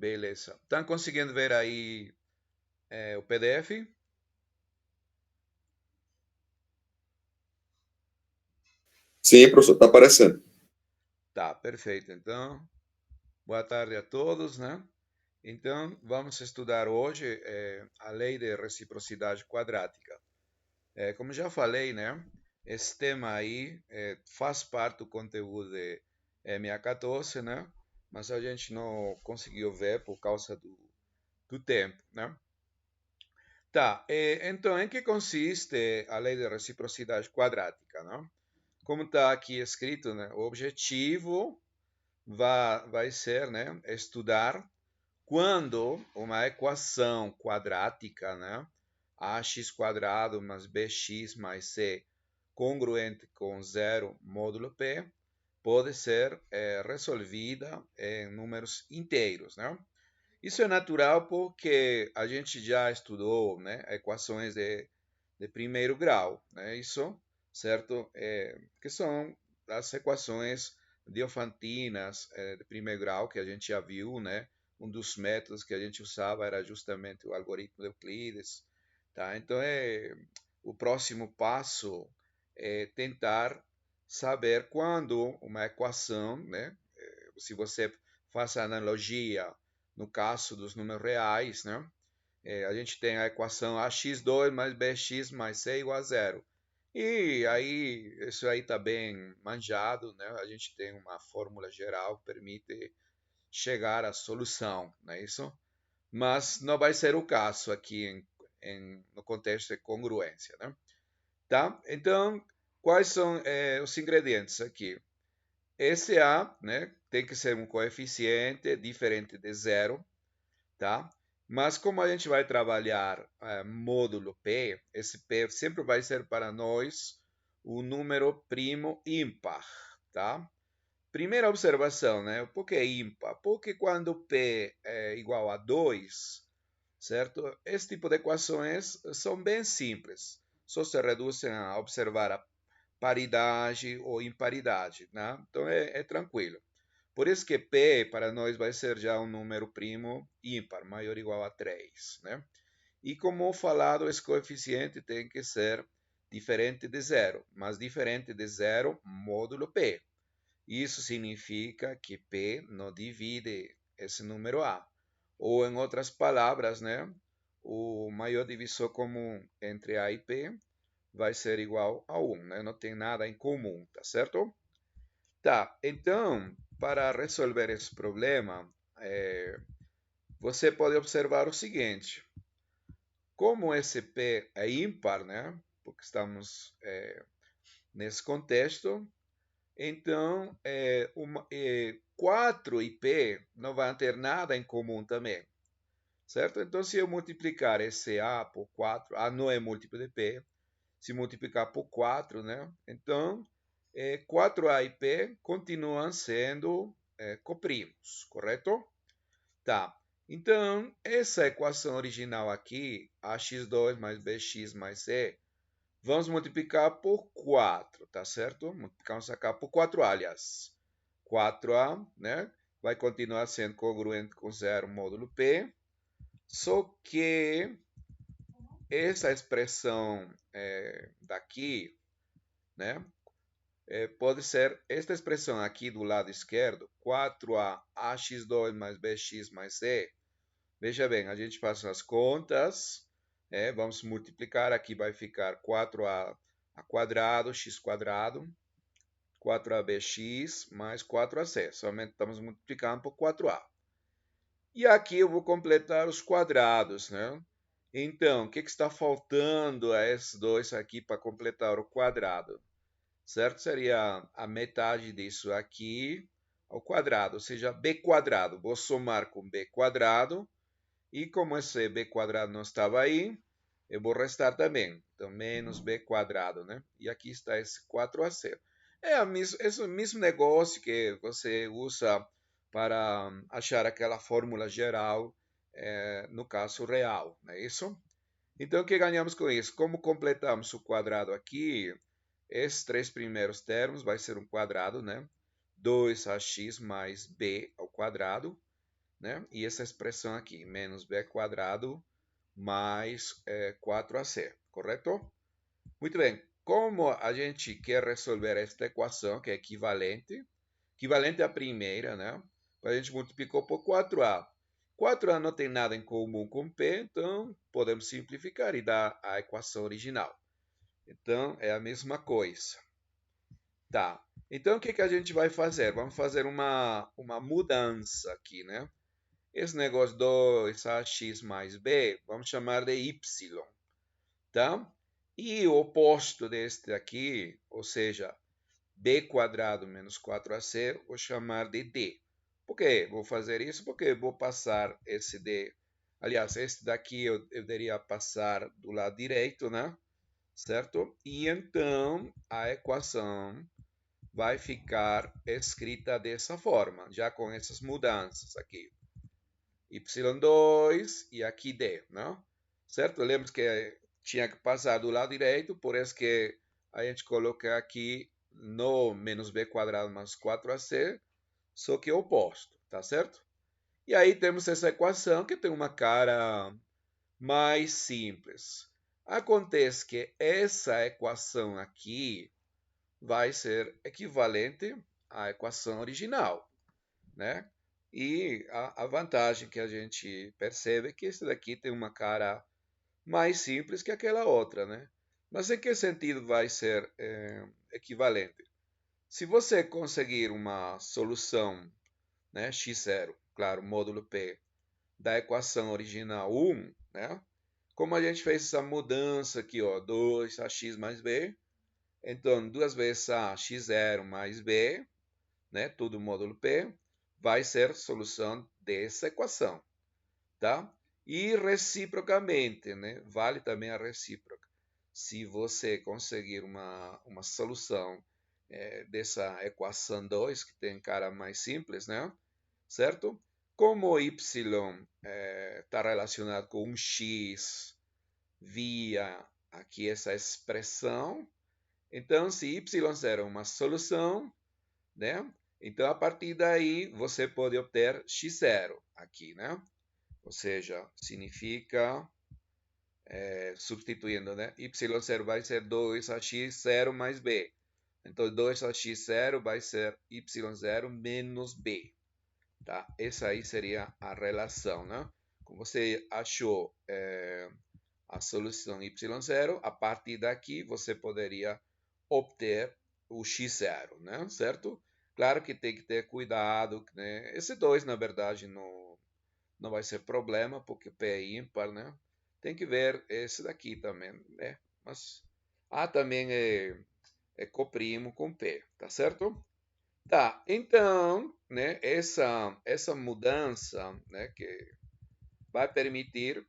Beleza. Estão conseguindo ver aí o PDF? Sim, professor, está aparecendo. Tá, perfeito. Então, boa tarde a todos, né? Então, vamos estudar hoje a lei de reciprocidade quadrática. Como já falei, né? Esse tema aí faz parte do conteúdo de MA14, né? Mas a gente não conseguiu ver por causa do tempo, né? Tá, então em que consiste a lei de reciprocidade quadrática, né? Como está aqui escrito, né? O objetivo vai ser, né? Estudar quando uma equação quadrática, né? ax quadrado mais bx mais c congruente com zero módulo p pode ser resolvida em números inteiros, né? Isso é natural porque a gente já estudou, né, equações de primeiro grau, né? Isso, certo? Que são as equações diofantinas de primeiro grau que a gente já viu, né? Um dos métodos que a gente usava era justamente o algoritmo de Euclides, tá? Então o próximo passo é tentar saber quando uma equação, né? Se você faz a analogia no caso dos números reais, né? A gente tem a equação ax2 mais bx mais c igual a zero. E aí, isso aí está bem manjado, né? A gente tem uma fórmula geral que permite chegar à solução, não é isso? Mas não vai ser o caso aqui no contexto de congruência, né? Tá? Então, quais são os ingredientes aqui? Esse A, né, tem que ser um coeficiente diferente de zero, tá? Mas como a gente vai trabalhar módulo P, esse P sempre vai ser para nós um número primo ímpar, tá? Primeira observação, né? Por que ímpar? Porque quando P é igual a 2, certo? Esse tipo de equações são bem simples. Só se reduzem a observar a paridade ou imparidade, né? Então é tranquilo. Por isso que P para nós vai ser já um número primo ímpar, maior ou igual a 3, né? E como falado, esse coeficiente tem que ser diferente de zero, mas diferente de zero módulo P. Isso significa que P não divide esse número A. Ou, em outras palavras, né, o maior divisor comum entre A e P vai ser igual a 1, né? Não tem nada em comum, tá certo? Tá, então, para resolver esse problema, você pode observar o seguinte: como esse P é ímpar, né? Porque estamos nesse contexto, então 4 e P não vão ter nada em comum também, certo? Então, se eu multiplicar esse A por 4, A não é múltiplo de P, se multiplicar por 4, né? Então, 4A e P continuam sendo coprimos, correto? Tá. Então, essa equação original aqui, ax2 mais bx mais c, vamos multiplicar por 4, tá certo? Multiplicamos acá por 4A, aliás. 4A, né? Vai continuar sendo congruente com zero módulo P, só que essa expressão daqui, né? Pode ser esta expressão aqui do lado esquerdo, 4A ax2 mais bx mais c. Veja bem, a gente faz as contas, vamos multiplicar, aqui vai ficar 4A quadrado, x quadrado, 4ABX mais 4AC. Somente estamos multiplicando por 4A. E aqui eu vou completar os quadrados, né? Então, o que está faltando a esses dois aqui para completar o quadrado? Certo? Seria a metade disso aqui ao quadrado, ou seja, b quadrado. Vou somar com b quadrado, e como esse b quadrado não estava aí, eu vou restar também. Então, menos b quadrado, né? E aqui está esse 4AC. É o mesmo negócio que você usa para achar aquela fórmula geral, no caso real, não é isso? Então, o que ganhamos com isso? Como completamos o quadrado aqui, esses três primeiros termos vai ser um quadrado, né? 2ax mais b ao quadrado. né? E essa expressão aqui, menos b quadrado mais 4ac, correto? Muito bem. Como a gente quer resolver esta equação, que é equivalente à primeira, né? A gente multiplicou por 4a. 4a não tem nada em comum com p, então podemos simplificar e dar a equação original. Então, é a mesma coisa. Tá. Então, o que a gente vai fazer? Vamos fazer uma mudança aqui, né? Esse negócio 2ax mais b, vamos chamar de y, tá? E o oposto deste aqui, ou seja, b quadrado menos 4ac, vou chamar de d. Por que vou fazer isso? Porque vou passar esse d. Aliás, esse daqui eu deveria passar do lado direito, né? Certo? E então a equação vai ficar escrita dessa forma, já com essas mudanças aqui. y2 e aqui d, não? Certo? Lembra que tinha que passar do lado direito, por isso que a gente coloca aqui no menos b quadrado mais 4ac, só que oposto, tá certo? E aí temos essa equação que tem uma cara mais simples. Acontece que essa equação aqui vai ser equivalente à equação original, né? E a vantagem que a gente percebe é que esse daqui tem uma cara mais simples que aquela outra, né? Mas em que sentido vai ser equivalente? Se você conseguir uma solução, né, x0, claro, módulo p, da equação original 1, né? Como a gente fez essa mudança aqui, ó, 2ax mais b, então 2 vezes a x0 mais b, né, tudo módulo p, vai ser solução dessa equação, tá? E reciprocamente, né, vale também a recíproca. Se você conseguir uma solução dessa equação 2, que tem cara mais simples, né, certo? Como y está relacionado com um x via aqui essa expressão, então se y0 é uma solução, né? Então, a partir daí, você pode obter x0 aqui, né? Ou seja, significa, substituindo, né? y0 vai ser 2ax0 mais b. Então, 2ax0 vai ser y0 menos b. Tá? Essa aí seria a relação, né? Como você achou a solução y0, a partir daqui você poderia obter o x0, né? Certo? Claro que tem que ter cuidado, né? Esse 2, na verdade, não vai ser problema, porque P é ímpar, né? Tem que ver esse daqui também, né? Mas A também é coprimo com P, tá certo? Tá, então, né, essa mudança, né, que vai permitir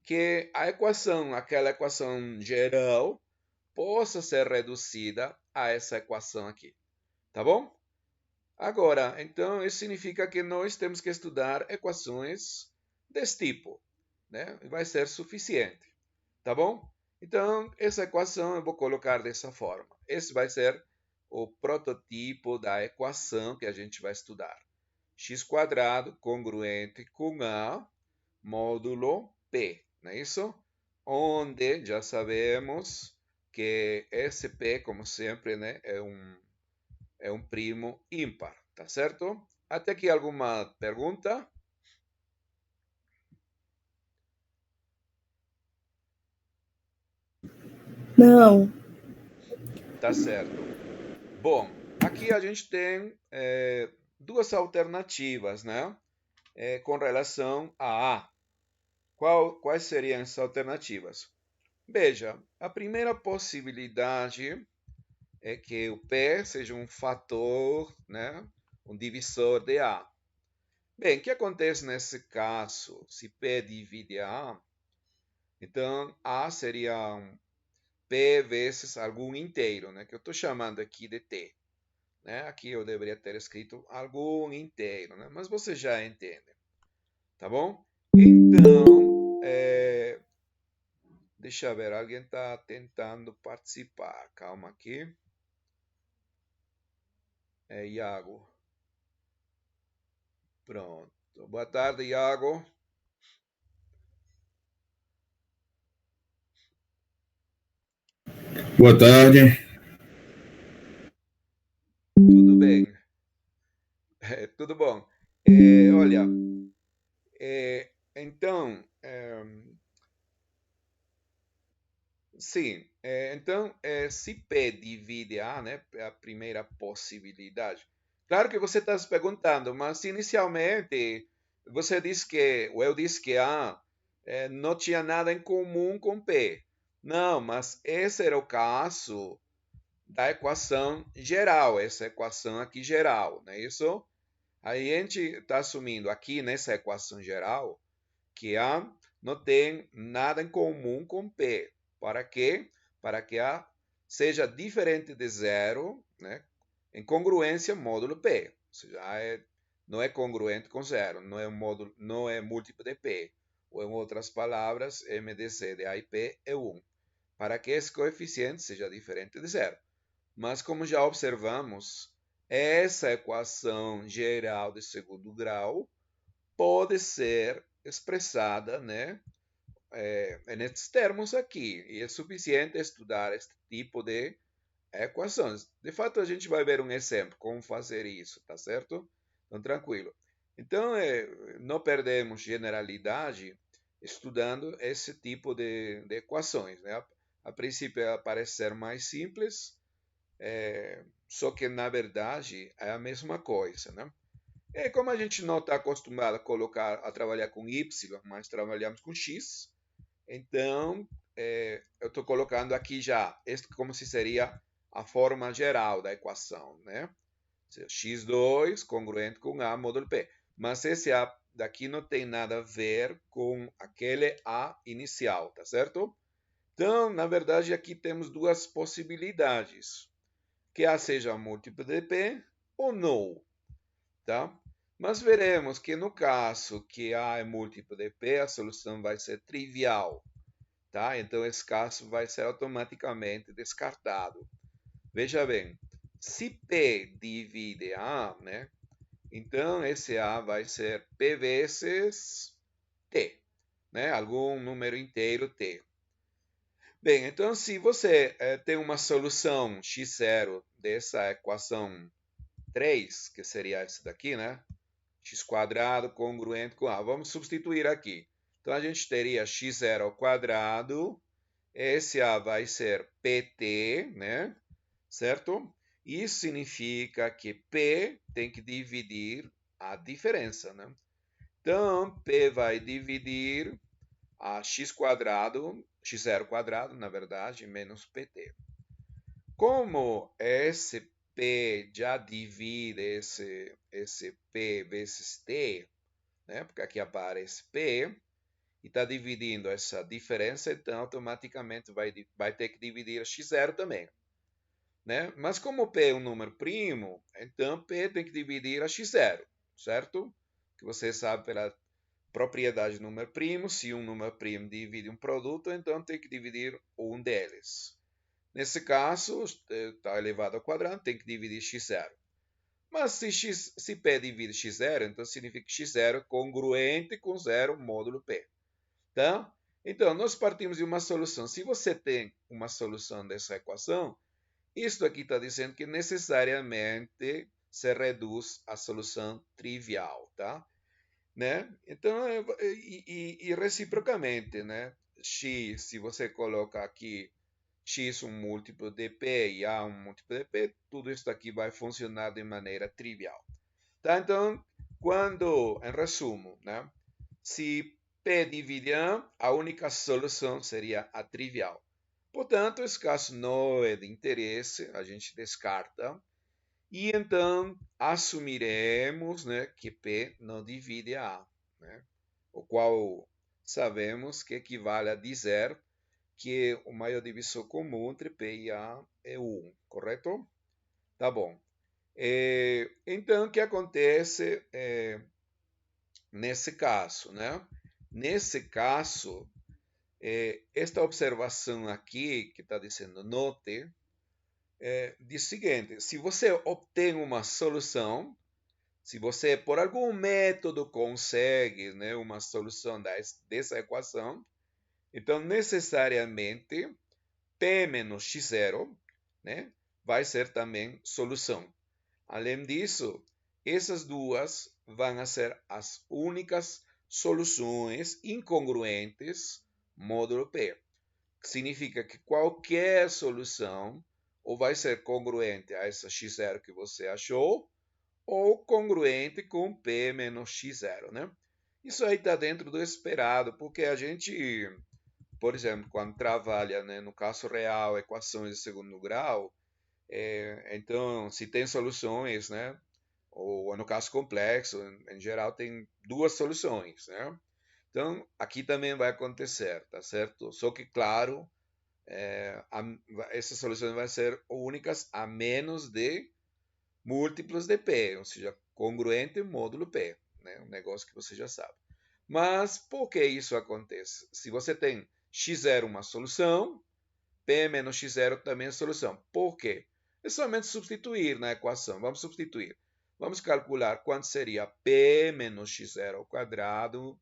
que a equação, aquela equação geral, possa ser reduzida a essa equação aqui, tá bom? Agora, então, isso significa que nós temos que estudar equações desse tipo, né? Vai ser suficiente, tá bom? Então, essa equação eu vou colocar dessa forma. Esse vai ser o prototipo da equação que a gente vai estudar. X quadrado congruente com A módulo P, não é isso? Onde já sabemos que esse P, como sempre, né, é um primo ímpar, tá certo? Até aqui alguma pergunta? Não. Tá certo. Bom, aqui a gente tem duas alternativas, né? Com relação a A. Quais seriam essas alternativas? Veja, a primeira possibilidade é que o P seja um fator, né? Um divisor de A. Bem, o que acontece nesse caso? Se P divide A, então A seria um P vezes algum inteiro, né? Que eu estou chamando aqui de T. Né? Aqui eu deveria ter escrito algum inteiro, né? Mas você já entende, tá bom? Então, deixa eu ver, alguém está tentando participar. Calma aqui. Iago. Pronto. Boa tarde, Iago. Boa tarde. Tudo bem? Tudo bom. Olha, então, sim, então, se P divide A, né, é a primeira possibilidade. Claro que você está se perguntando, mas inicialmente você disse que, ou eu disse que A não tinha nada em comum com P. Não, mas esse era o caso da equação geral, essa equação aqui geral, não é isso? Aí a gente está assumindo aqui nessa equação geral que A não tem nada em comum com P. Para quê? Para que A seja diferente de zero, né? Em congruência módulo P. Ou seja, não é congruente com zero, não é módulo, não é múltiplo de P. Ou em outras palavras, MDC de A e P é 1. Para que esse coeficiente seja diferente de zero. Mas como já observamos, essa equação geral de segundo grau pode ser expressada, né, nesses termos aqui. E é suficiente estudar este tipo de equações. De fato, a gente vai ver um exemplo como fazer isso, tá certo? Então, tranquilo. Então, não perdemos generalidade estudando esse tipo de equações. Né? A princípio, parece ser mais simples, só que na verdade é a mesma coisa, né? É como a gente não está acostumado a trabalhar com y, mas trabalhamos com x, então eu estou colocando aqui já este como se seria a forma geral da equação, né? x2 congruente com a módulo p. Mas esse a daqui não tem nada a ver com aquele a inicial, tá certo? Então, na verdade, aqui temos duas possibilidades que A seja múltiplo de P ou não, tá? Mas veremos que no caso que A é múltiplo de P, a solução vai ser trivial, tá? Então esse caso vai ser automaticamente descartado. Veja bem, se P divide A, né? Então esse A vai ser P vezes T, né? Algum número inteiro T. Bem, então se você tem uma solução x0 dessa equação 3, que seria essa daqui, né? X quadrado congruente com A. Vamos substituir aqui. Então, a gente teria x0 ao quadrado. Esse A vai ser PT, né? Certo? Isso significa que P tem que dividir a diferença, né? Então, P vai dividir a x quadrado, x0 quadrado, na verdade, menos PT. Como esse P já divide esse P vezes T, né? Porque aqui aparece P e está dividindo essa diferença, então automaticamente vai ter que dividir x0 também. Né? Mas como P é um número primo, então P tem que dividir a x0, certo? Que você sabe pela propriedade de número primo, se um número primo divide um produto, então tem que dividir um deles. Nesse caso, está elevado ao quadrado, tem que dividir x0. Mas se P divide x0, então significa que x0 é congruente com 0 módulo P. Tá? Então, nós partimos de uma solução. Se você tem uma solução dessa equação, isto aqui está dizendo que necessariamente se reduz à solução trivial. Tá? Né? Então, e reciprocamente, né? X, se você coloca aqui x um múltiplo de p e a um múltiplo de p, tudo isso aqui vai funcionar de maneira trivial. Tá? Então, em resumo, né? Se p divide a única solução seria a trivial. Portanto, esse caso não é de interesse, a gente descarta. E então assumiremos, né, que P não divide a A, né? O qual sabemos que equivale a dizer que o maior divisor comum entre P e A é 1, correto? Tá bom. Então, o que acontece nesse caso, né? Nesse caso, esta observação aqui, que está dizendo diz o seguinte: se você obtém uma solução, Se você, por algum método, consegue, né, uma solução dessa equação, então necessariamente P menos x0, né, vai ser também solução. Além disso, essas duas vão ser as únicas soluções incongruentes módulo P. Significa que qualquer solução ou vai ser congruente a essa x0 que você achou, ou congruente com P menos x0, né? Isso aí está dentro do esperado, porque a gente, por exemplo, quando trabalha, né, no caso real, equações de segundo grau, então, se tem soluções, né, ou no caso complexo, em geral, tem duas soluções, né? Então, aqui também vai acontecer, tá certo? Só que, claro, essas soluções vão ser únicas a menos de múltiplos de P, ou seja, congruente módulo P, né? Um negócio que você já sabe. Mas por que isso acontece? Se você tem x0 uma solução, P menos x0 também é solução. Por quê? É somente substituir na equação. Vamos substituir. Vamos calcular quanto seria P menos x0 ao quadrado.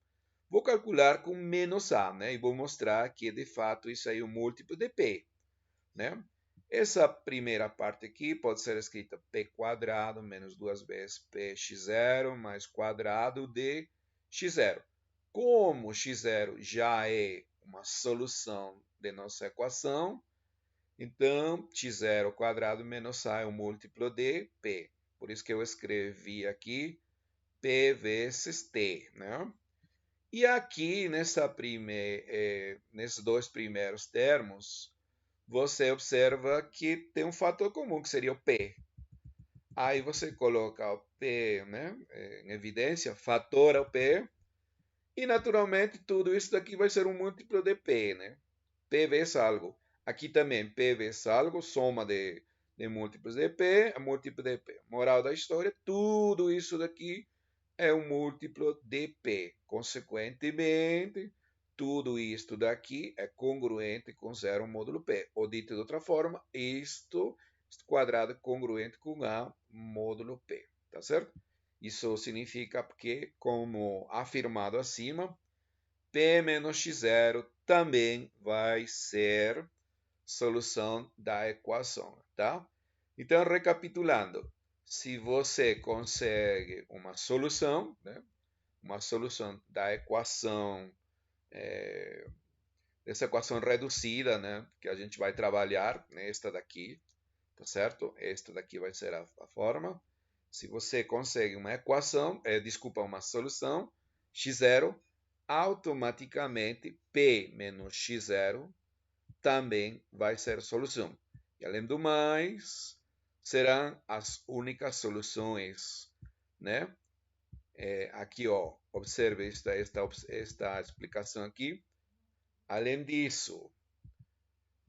Vou calcular com menos A, né? E vou mostrar que, de fato, isso aí é um múltiplo de P, né? Essa primeira parte aqui pode ser escrita P quadrado menos duas vezes Px0 mais quadrado de x0. Como x0 já é uma solução de nossa equação, então x0 ao quadrado menos A é um múltiplo de P. Por isso que eu escrevi aqui P vezes T, né? E aqui, nesses dois primeiros termos, você observa que tem um fator comum, que seria o P. Aí você coloca o P, né, em evidência, fatora o P, e naturalmente tudo isso daqui vai ser um múltiplo de P, né? P vezes algo. Aqui também, P vezes algo, soma de múltiplos de P, múltiplo de P. Moral da história, tudo isso daqui é um múltiplo de P. Consequentemente, tudo isto daqui é congruente com zero módulo P. Ou dito de outra forma, este quadrado é congruente com A módulo P. Tá certo? Isso significa que, como afirmado acima, P menos x0 também vai ser solução da equação, tá? Então, recapitulando, se você consegue uma solução, né? Uma solução da equação, dessa equação reduzida, né? Que a gente vai trabalhar, né? Esta daqui, tá certo? Esta daqui vai ser a forma. Se você consegue uma equação, desculpa, uma solução, x0, automaticamente P menos x0 também vai ser solução. E além do mais, serão as únicas soluções, né? Aqui, ó, observe esta explicação aqui. Além disso,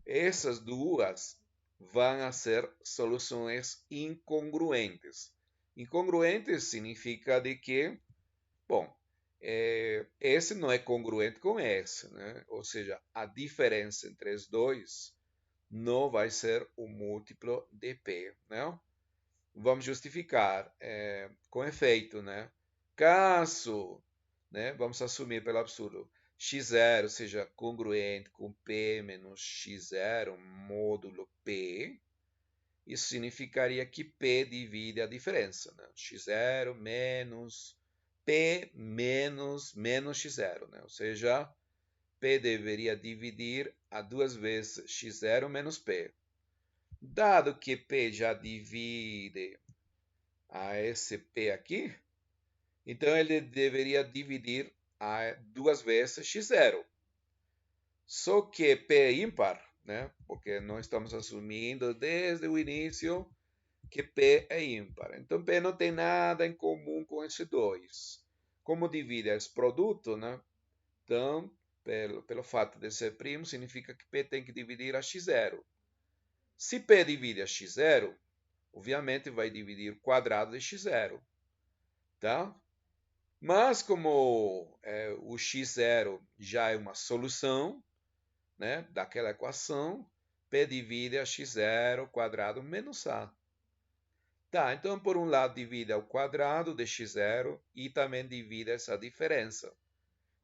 essas duas vão a ser soluções incongruentes. Incongruentes significa de que, bom, esse não é congruente com esse, né? Ou seja, a diferença entre os dois não vai ser o múltiplo de P, né? Vamos justificar com efeito, né? Caso, né, vamos assumir pelo absurdo, x0 seja congruente com P menos x0 módulo P, isso significaria que P divide a diferença, né? x0 menos P menos x0, né? Ou seja, P deveria dividir a duas vezes x0 menos P. Dado que P já divide a esse P aqui, então ele deveria dividir a duas vezes x0. Só que P é ímpar, né? Porque nós estamos assumindo desde o início que P é ímpar. Então P não tem nada em comum com esse 2. Como divide esse produto, né? Então, pelo fato de ser primo, significa que P tem que dividir a x0. Se P divide a x0, obviamente vai dividir o quadrado de x0, tá? Mas como o x0 já é uma solução, né, daquela equação, P divide a x0 quadrado menos A. Tá, então por um lado divide ao quadrado de x0 e também divide essa diferença.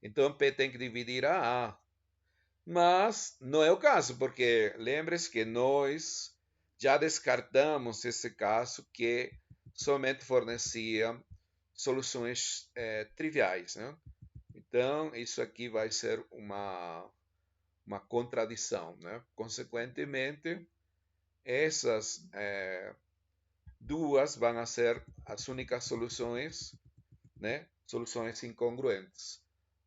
Então P tem que dividir a A. Mas não é o caso, porque lembre-se que nós já descartamos esse caso que somente fornecia soluções triviais, né? Então, isso aqui vai ser uma contradição, né? Consequentemente, essas duas vão ser as únicas soluções, né? Soluções incongruentes.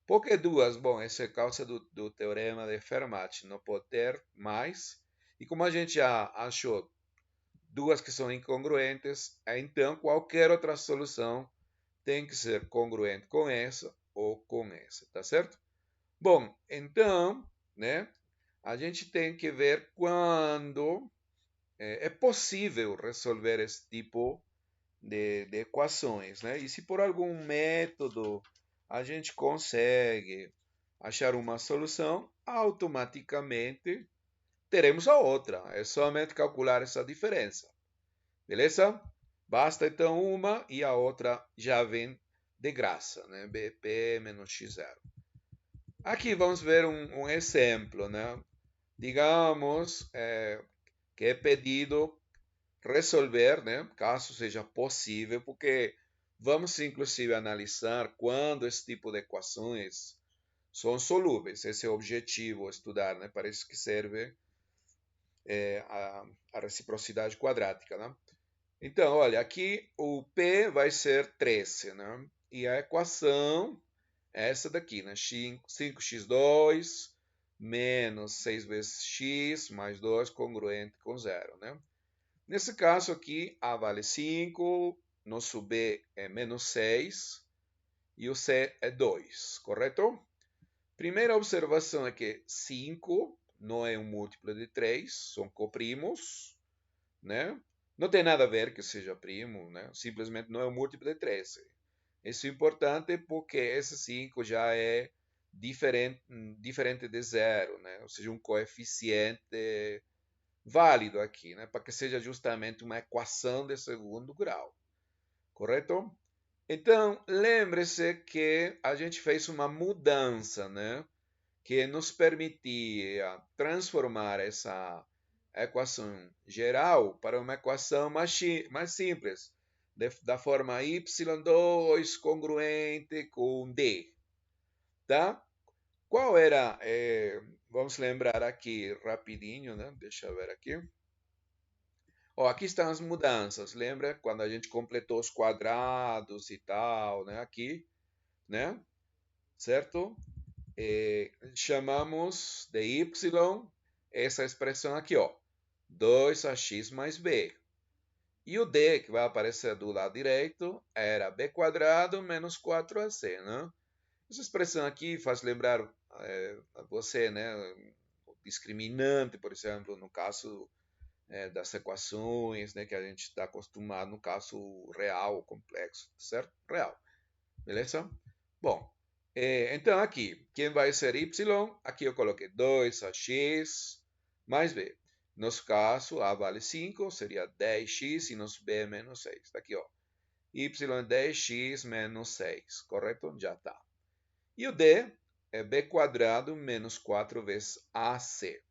Por que duas? Bom, isso é causa do teorema de Fermat, não pode ter mais. E como a gente já achou duas que são incongruentes, então qualquer outra solução tem que ser congruente com essa ou com essa, tá certo? Bom, então, né, a gente tem que ver quando é possível resolver esse tipo de equações, né? E se por algum método a gente consegue achar uma solução, automaticamente teremos a outra. É somente calcular essa diferença. Beleza? Basta então uma e a outra já vem de graça, né? BP menos x0. Aqui vamos ver um exemplo, né? Digamos que é pedido resolver, né, caso seja possível, porque vamos inclusive analisar quando esse tipo de equações são solúveis. Esse é o objetivo, estudar, né? Para isso que serve a reciprocidade quadrática, né? Então, olha, aqui o P vai ser 13, né? E a equação é essa daqui, né? 5x2 menos 6 vezes x mais 2 congruente com zero, né? Nesse caso aqui, A vale 5, nosso B é menos 6 e o C é 2, correto? Primeira observação é que 5 não é um múltiplo de 3, são coprimos, né? Não tem nada a ver que seja primo, né? Simplesmente não é um múltiplo de 13. Isso é importante porque esse 5 já é diferente de zero, né? Ou seja, um coeficiente válido aqui, né? Para que seja justamente uma equação de segundo grau, correto? Então, lembre-se que a gente fez uma mudança, né? Que nos permitia transformar essa equação geral para uma equação mais simples, da forma y2 congruente com d, tá? Qual era, vamos lembrar aqui rapidinho, né? Deixa eu ver aqui. Ó, aqui estão as mudanças, lembra quando a gente completou os quadrados e tal, né? Aqui, né? Certo? Chamamos de y essa expressão aqui, ó, 2ax mais b. E o d, que vai aparecer do lado direito, era b quadrado menos 4ac, né? Essa expressão aqui faz lembrar você, né? O discriminante, por exemplo, no caso das equações, né, que a gente está acostumado no caso real, complexo, certo? Real, beleza? Bom, então aqui, quem vai ser y? Aqui eu coloquei 2ax mais b. Nosso caso, a vale 5, seria 10x e nosso b é menos 6. Está aqui, ó. Y é 10x menos 6, correto? Já está. E o d é b quadrado menos 4 vezes ac.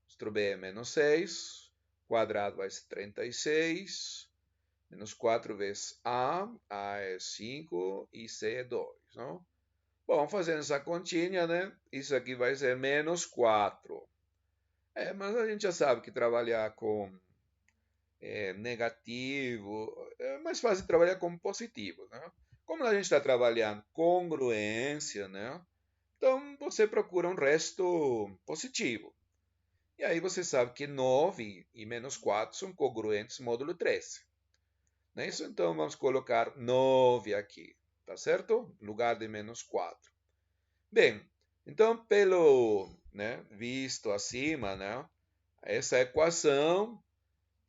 Nosso b é menos 6, quadrado vai ser 36, menos 4 vezes A é 5 e C é 2, não? Bom, fazendo essa continha, né? Isso aqui vai ser menos 4. Mas a gente já sabe que trabalhar com negativo é mais fácil trabalhar com positivo, né? Como a gente está trabalhando congruência, né? Então você procura um resto positivo. E aí você sabe que 9 e menos 4 são congruentes módulo 13. Não é isso? Então vamos colocar 9 aqui, tá certo? No lugar de menos 4. Bem, então pelo visto acima, né, essa equação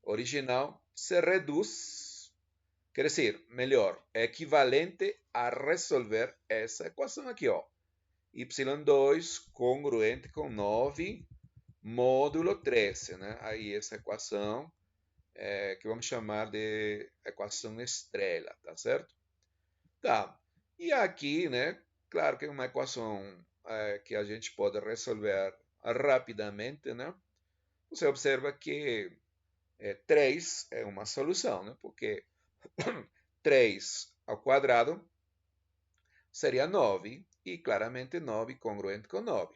original se reduz, quer dizer, melhor, é equivalente a resolver essa equação aqui, ó. y2 congruente com 9 módulo 13, né? Aí essa equação que vamos chamar de equação estrela, tá certo? Tá. E aqui, né, claro que é uma equação que a gente pode resolver rapidamente, né? Você observa que 3 é uma solução, né? Porque 3 ao quadrado seria 9, e claramente 9 congruente com 9.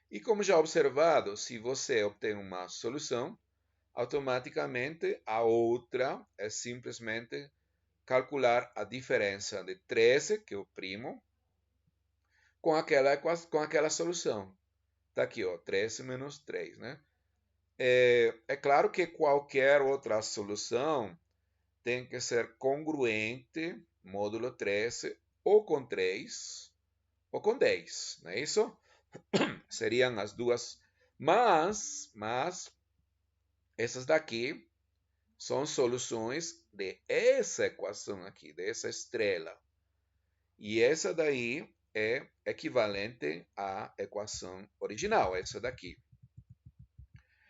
E como já observado, se você obtém uma solução, automaticamente a outra é simplesmente calcular a diferença de 13, que é o primo, com aquela solução. Está aqui, ó, 13 menos 3, né? É claro que qualquer outra solução tem que ser congruente, módulo 13, ou com 3, ou com 10, não é isso? Seriam as duas, mas essas daqui são soluções de essa equação aqui, dessa estrela. E essa daí é equivalente à equação original, essa daqui.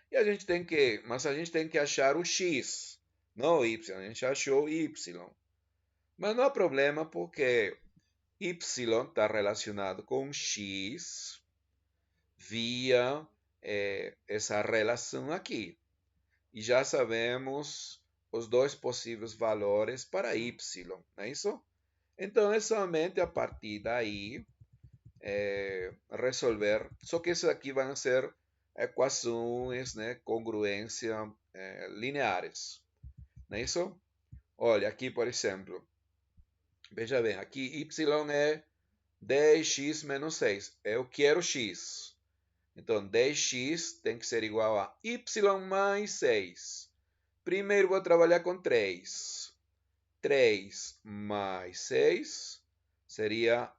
E mas a gente tem que achar o x, não o y. A gente achou y. Mas não há problema porque y está relacionado com x via essa relação aqui. E já sabemos os dois possíveis valores para y, não é isso? Então é somente a partir daí resolver. Só que isso aqui vão ser equações, né, congruência lineares, não é isso? Olha, aqui, por exemplo, veja bem, aqui y é 10x menos 6. Eu quero x. Então, 10x tem que ser igual a y mais 6. Primeiro vou trabalhar com 3. 3 mais 6 seria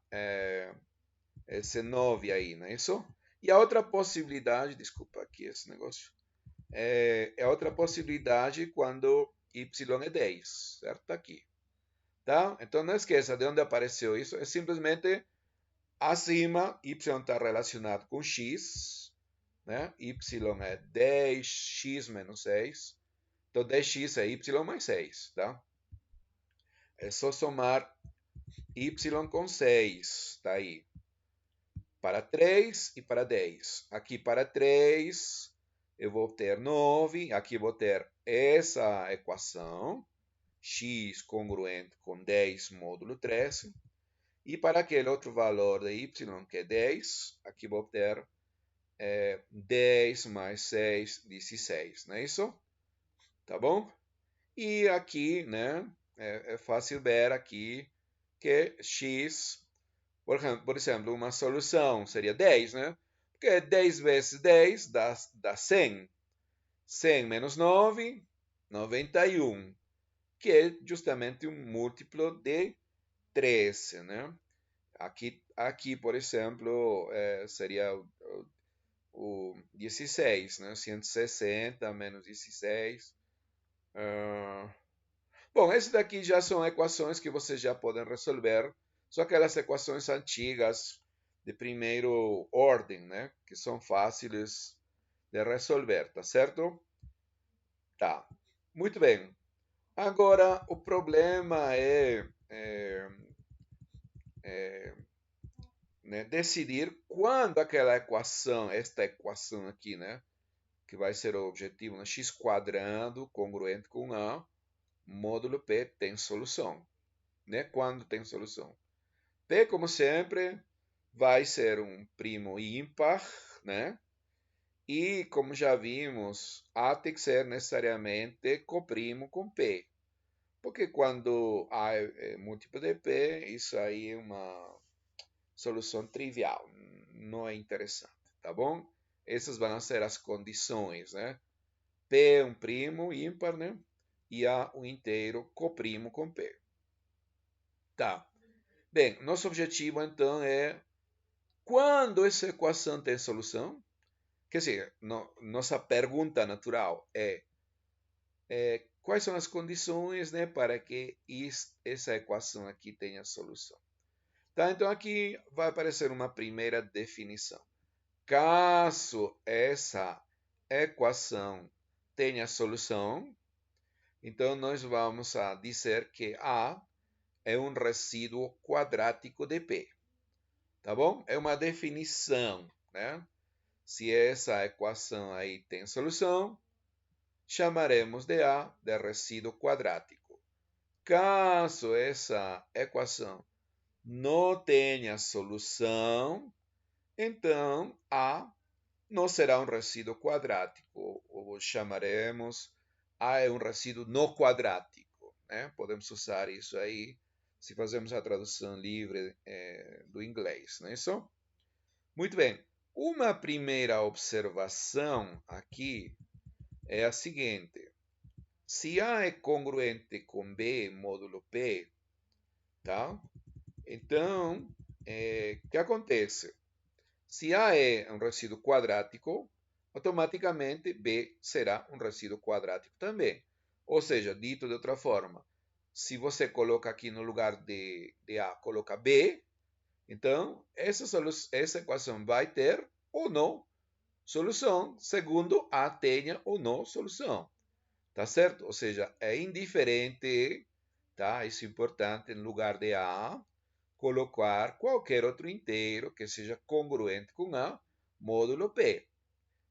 esse 9 aí, não é isso? E a outra possibilidade, desculpa aqui esse negócio, é a outra possibilidade quando y é 10, certo? Tá aqui. Tá? Então não esqueça de onde apareceu isso, é simplesmente acima, y está relacionado com x, né? Y é 10x menos 6, então 10x é y mais 6, tá? É só somar y com 6, tá aí. Para 3 e para 10. Aqui para 3, eu vou ter 9. Aqui vou ter essa equação, x congruente com 10 módulo 13. E para aquele outro valor de y, que é 10, aqui vou ter 10 mais 6, 16. Não é isso? Tá bom? E aqui, né, é fácil ver aqui que x, por exemplo, uma solução seria 10, né? Porque 10 vezes 10 dá 100. 100 menos 9, 91, que é justamente um múltiplo de 13, né? Aqui por exemplo, seria o 16, né? 160 menos 16. Bom, esses daqui já são equações que vocês já podem resolver. São aquelas equações antigas de primeiro ordem, né? Que são fáceis de resolver, tá certo? Tá. Muito bem. Agora, o problema né, decidir quando aquela equação, esta equação aqui, né? Que vai ser o objetivo, né, x quadrado congruente com A, módulo P tem solução. Né? Quando tem solução. P, como sempre, vai ser um primo ímpar, né? E, como já vimos, A tem que ser necessariamente coprimo com P. Porque quando A é múltiplo de P, isso aí é uma solução trivial, não é interessante, tá bom? Essas vão ser as condições, né? P é um primo ímpar, né? E A um inteiro coprimo com P. Tá. Bem, nosso objetivo então é quando essa equação tem solução. Quer dizer, nossa pergunta natural é quais são as condições, né, para que essa equação aqui tenha solução. Tá? Então aqui vai aparecer uma primeira definição. Caso essa equação tenha solução, então nós vamos a dizer que A é um resíduo quadrático de P. Tá bom? É uma definição, né? Se essa equação aí tem solução, chamaremos de A de resíduo quadrático. Caso essa equação não tenha solução, então A não será um resíduo quadrático, ou chamaremos A é um resíduo não quadrático, né? Podemos usar isso aí se fazemos a tradução livre do inglês, não é isso? Muito bem. Uma primeira observação aqui é a seguinte. Se A é congruente com B módulo P, tá? Então, o que acontece? Se A é um resíduo quadrático, automaticamente B será um resíduo quadrático também. Ou seja, dito de outra forma, se você coloca aqui no lugar de A, coloca B, então essa equação vai ter ou não solução, segundo A tenha ou não solução. Tá certo? Ou seja, é indiferente, tá? Isso é importante, no lugar de A, colocar qualquer outro inteiro que seja congruente com A, módulo P.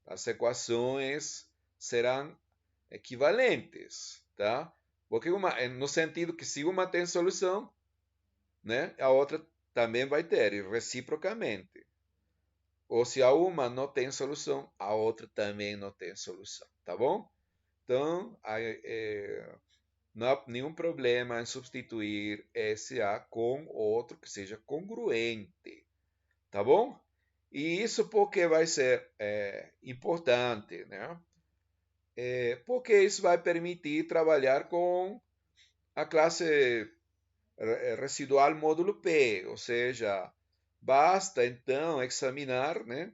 As equações serão equivalentes, tá? Porque no sentido que se uma tem solução, né, a outra também vai ter, e reciprocamente. Ou se a uma não tem solução, a outra também não tem solução, tá bom? Então, não há nenhum problema em substituir esse A com outro que seja congruente, tá bom? E isso porque vai ser importante, né? Porque isso vai permitir trabalhar com a classe residual módulo P, ou seja, basta então examinar, né,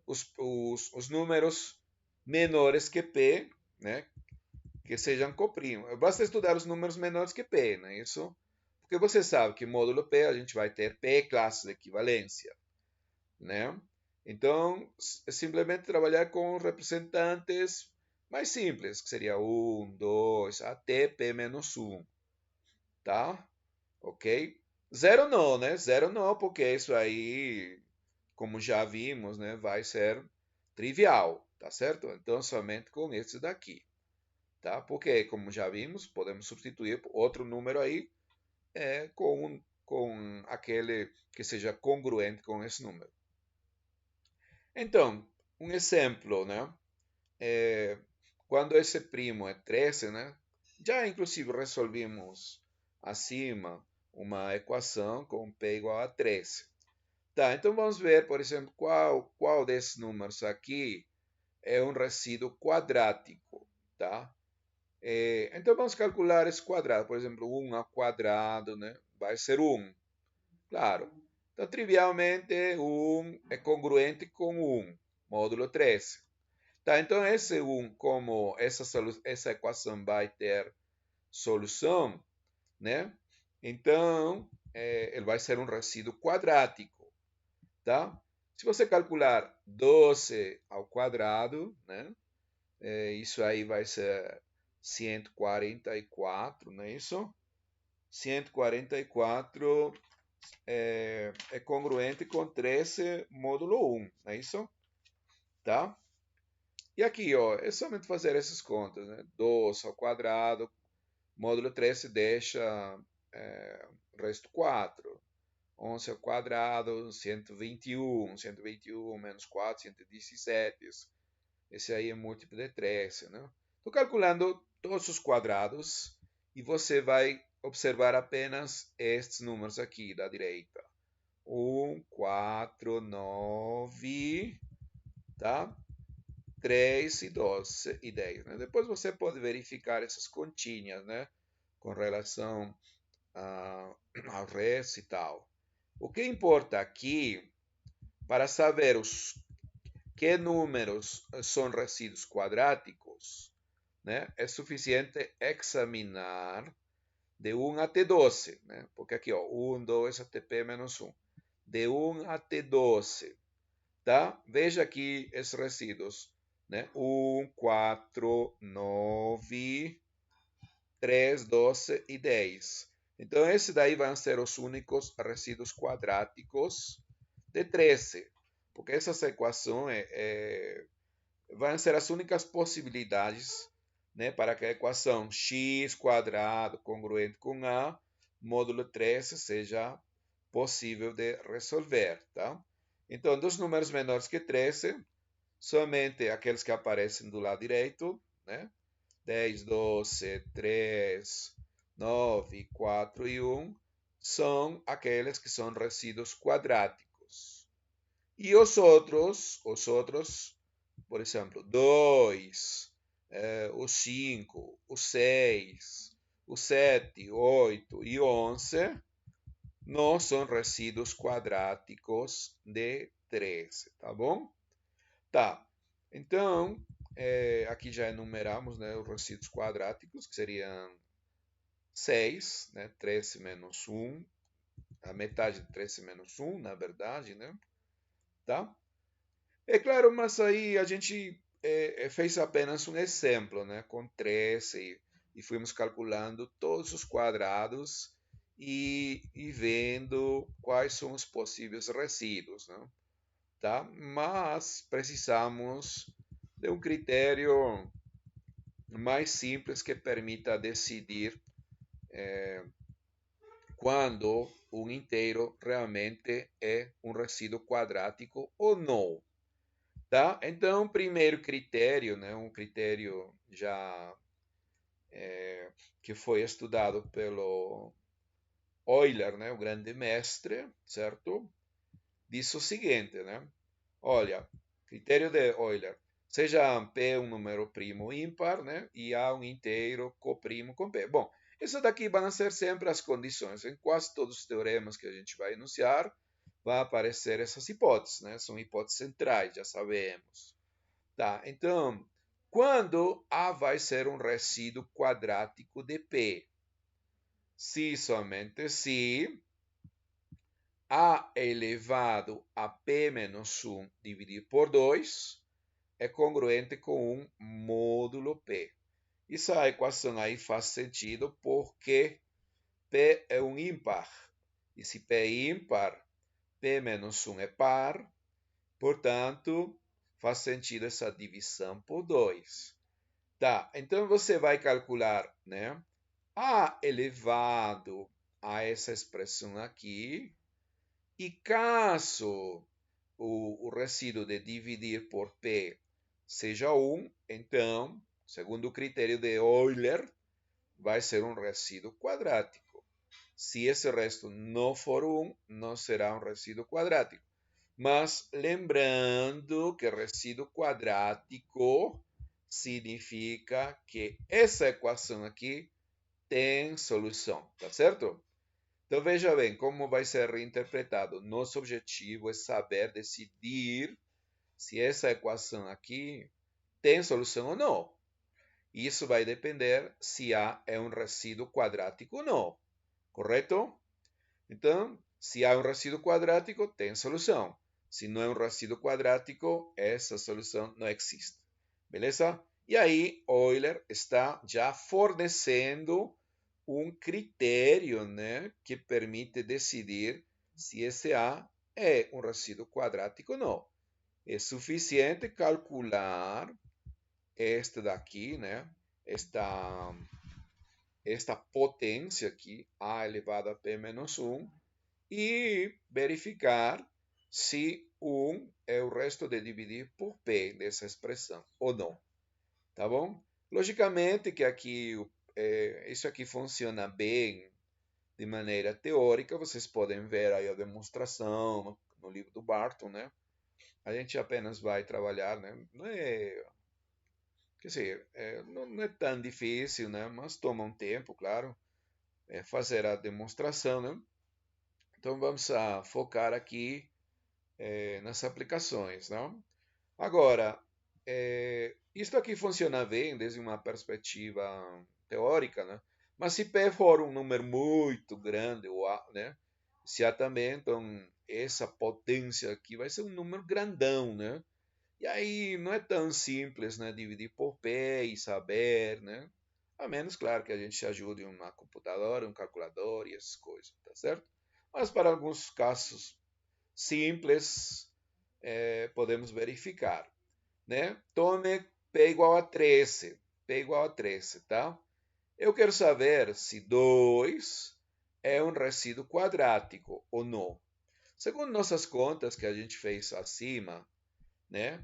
os números menores que P, né, que sejam coprimos. Basta estudar os números menores que P, né, isso? Porque você sabe que módulo P a gente vai ter P classes de equivalência, né? Então, é simplesmente trabalhar com representantes mais simples, que seria 1, 2, até P menos 1, tá? Ok? Zero não, né? Zero não, porque isso aí, como já vimos, né, vai ser trivial, tá certo? Então, somente com esse daqui, tá? Porque, como já vimos, podemos substituir por outro número aí com aquele que seja congruente com esse número. Então, um exemplo, né? Quando esse primo é 13, né? Já inclusive resolvimos acima uma equação com P igual a 13. Tá, então vamos ver, por exemplo, qual desses números aqui é um resíduo quadrático, tá? Então vamos calcular esse quadrado, por exemplo, 1 ao quadrado, né? Vai ser 1, claro. Então, trivialmente, 1 é congruente com 1, módulo 13. Tá, então esse 1, como essa equação vai ter solução, né? Então, ele vai ser um resíduo quadrático, tá? Se você calcular 12 ao quadrado, né? Isso aí vai ser 144, não é isso? 144 é congruente com 13 módulo 1, não é isso? Tá? E aqui, ó, é somente fazer essas contas, né? 12 ao quadrado, módulo 13 deixa resto 4. 11 ao quadrado, 121. 121 menos 4, 117. Esse aí é múltiplo de 13, né? Estou calculando todos os quadrados e você vai observar apenas estes números aqui da direita. 1, 4, 9, tá? 3 e 12 e 10. Né? Depois você pode verificar essas continhas, né? Com relação ao resto e tal. O que importa aqui, para saber que números são resíduos quadráticos, né? É suficiente examinar de 1 até 12, né? Porque aqui, ó, 1, 2 até P menos 1. De 1 até 12, tá? Veja aqui esses resíduos. né? 1, 4, 9, 3, 12 e 10. Então, esse daí vão ser os únicos resíduos quadráticos de 13, porque essas equações vão ser as únicas possibilidades, né, para que a equação x quadrado congruente com a módulo 13 seja possível de resolver, tá? Então, dos números menores que 13, somente aqueles que aparecem do lado direito, né? 10, 12, 3, 9, 4 e 1, são aqueles que são resíduos quadráticos. E os outros, por exemplo, 2, o 5, o 6, o 7, 8 e 11, não são resíduos quadráticos de 13, tá bom? Tá, então, aqui já enumeramos, né, os resíduos quadráticos, que seriam 6, né, 13 menos 1, a metade de 13 menos 1, na verdade, né? Tá? É claro, mas aí a gente fez apenas um exemplo, né, com 13 e fomos calculando todos os quadrados e vendo quais são os possíveis resíduos, né? Tá? Mas precisamos de um critério mais simples que permita decidir quando um inteiro realmente é um resíduo quadrático ou não. Tá? Então, primeiro critério, né, um critério já que foi estudado pelo Euler, né, o grande mestre, certo? Diz o seguinte, né? Olha, critério de Euler, seja P um número primo ímpar, né, e A um inteiro coprimo com P. Bom, isso daqui vão ser sempre as condições. Em quase todos os teoremas que a gente vai enunciar, vai aparecer essas hipóteses, né? São hipóteses centrais, já sabemos. Tá, então, quando A vai ser um resíduo quadrático de P? Se somente se A elevado a P menos 1 dividido por 2 é congruente com um módulo P. Essa equação aí faz sentido porque P é um ímpar. E se P é ímpar, P menos 1 é par. Portanto, faz sentido essa divisão por 2. Tá, então você vai calcular, né? A elevado a essa expressão aqui. E caso o resíduo de dividir por P seja 1, então, segundo o critério de Euler, vai ser um resíduo quadrático. Se esse resto não for 1, não será um resíduo quadrático. Mas lembrando que resíduo quadrático significa que essa equação aqui tem solução, tá certo? Então veja bem como vai ser reinterpretado. Nosso objetivo é saber decidir se essa equação aqui tem solução ou não. Isso vai depender se A é um resíduo quadrático ou não, correto? Então, se há um resíduo quadrático, tem solução. Se não é um resíduo quadrático, essa solução não existe. Beleza? E aí, Euler está já fornecendo um critério, né, que permite decidir se esse A é um resíduo quadrático ou não. É suficiente calcular este daqui, né, esta potência aqui, A elevado a P menos 1, e verificar se 1 é o resto de dividir por P dessa expressão ou não. Tá bom? Logicamente que aqui isso aqui funciona bem de maneira teórica, vocês podem ver aí a demonstração no livro do Barton, né? A gente apenas vai trabalhar, né? Não é, quer dizer, não é tão difícil, né? Mas toma um tempo, claro, fazer a demonstração, né? Então vamos focar aqui nas aplicações, não? Agora, isto aqui funciona bem desde uma perspectiva teórica, né? Mas se P for um número muito grande, né? Se há também, então, essa potência aqui vai ser um número grandão, né? E aí não é tão simples, né, dividir por P e saber, né? A menos, claro, que a gente se ajude uma computadora, um calculador e essas coisas, tá certo? Mas para alguns casos simples, podemos verificar, né? Tome P igual a 13, P igual a 13, tá? Eu quero saber se 2 é um resíduo quadrático ou não. Segundo nossas contas que a gente fez acima, né?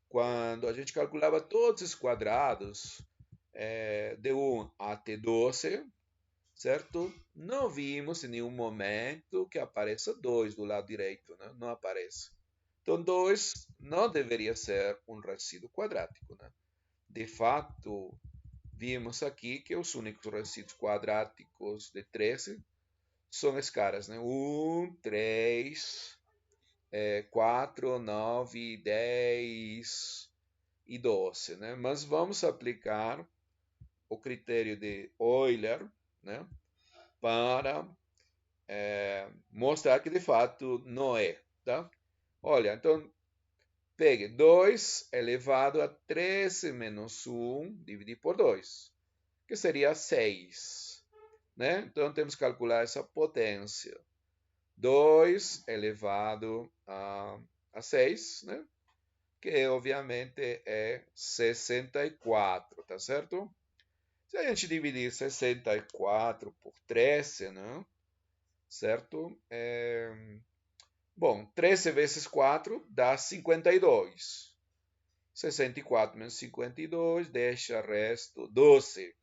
Quando a gente calculava todos os quadrados de 1 até 12, certo? Não vimos em nenhum momento que apareça 2 do lado direito, né? Não aparece. Então, 2 não deveria ser um resíduo quadrático, né? De fato, vimos aqui que os únicos resíduos quadráticos de 13 são as caras, né? 1, 3, 4, 9, 10 e 12, né? Mas vamos aplicar o critério de Euler, né? Para mostrar que de fato não é, tá? Olha, então pegue 2 elevado a 13 menos 1 dividido por 2, que seria 6, né? Então temos que calcular essa potência. 2 elevado a 6, né? Que obviamente é 64, tá certo? Se a gente dividir 64 por 13, né? Certo? Bom, 13 vezes 4 dá 52. 64 menos 52 deixa resto 12.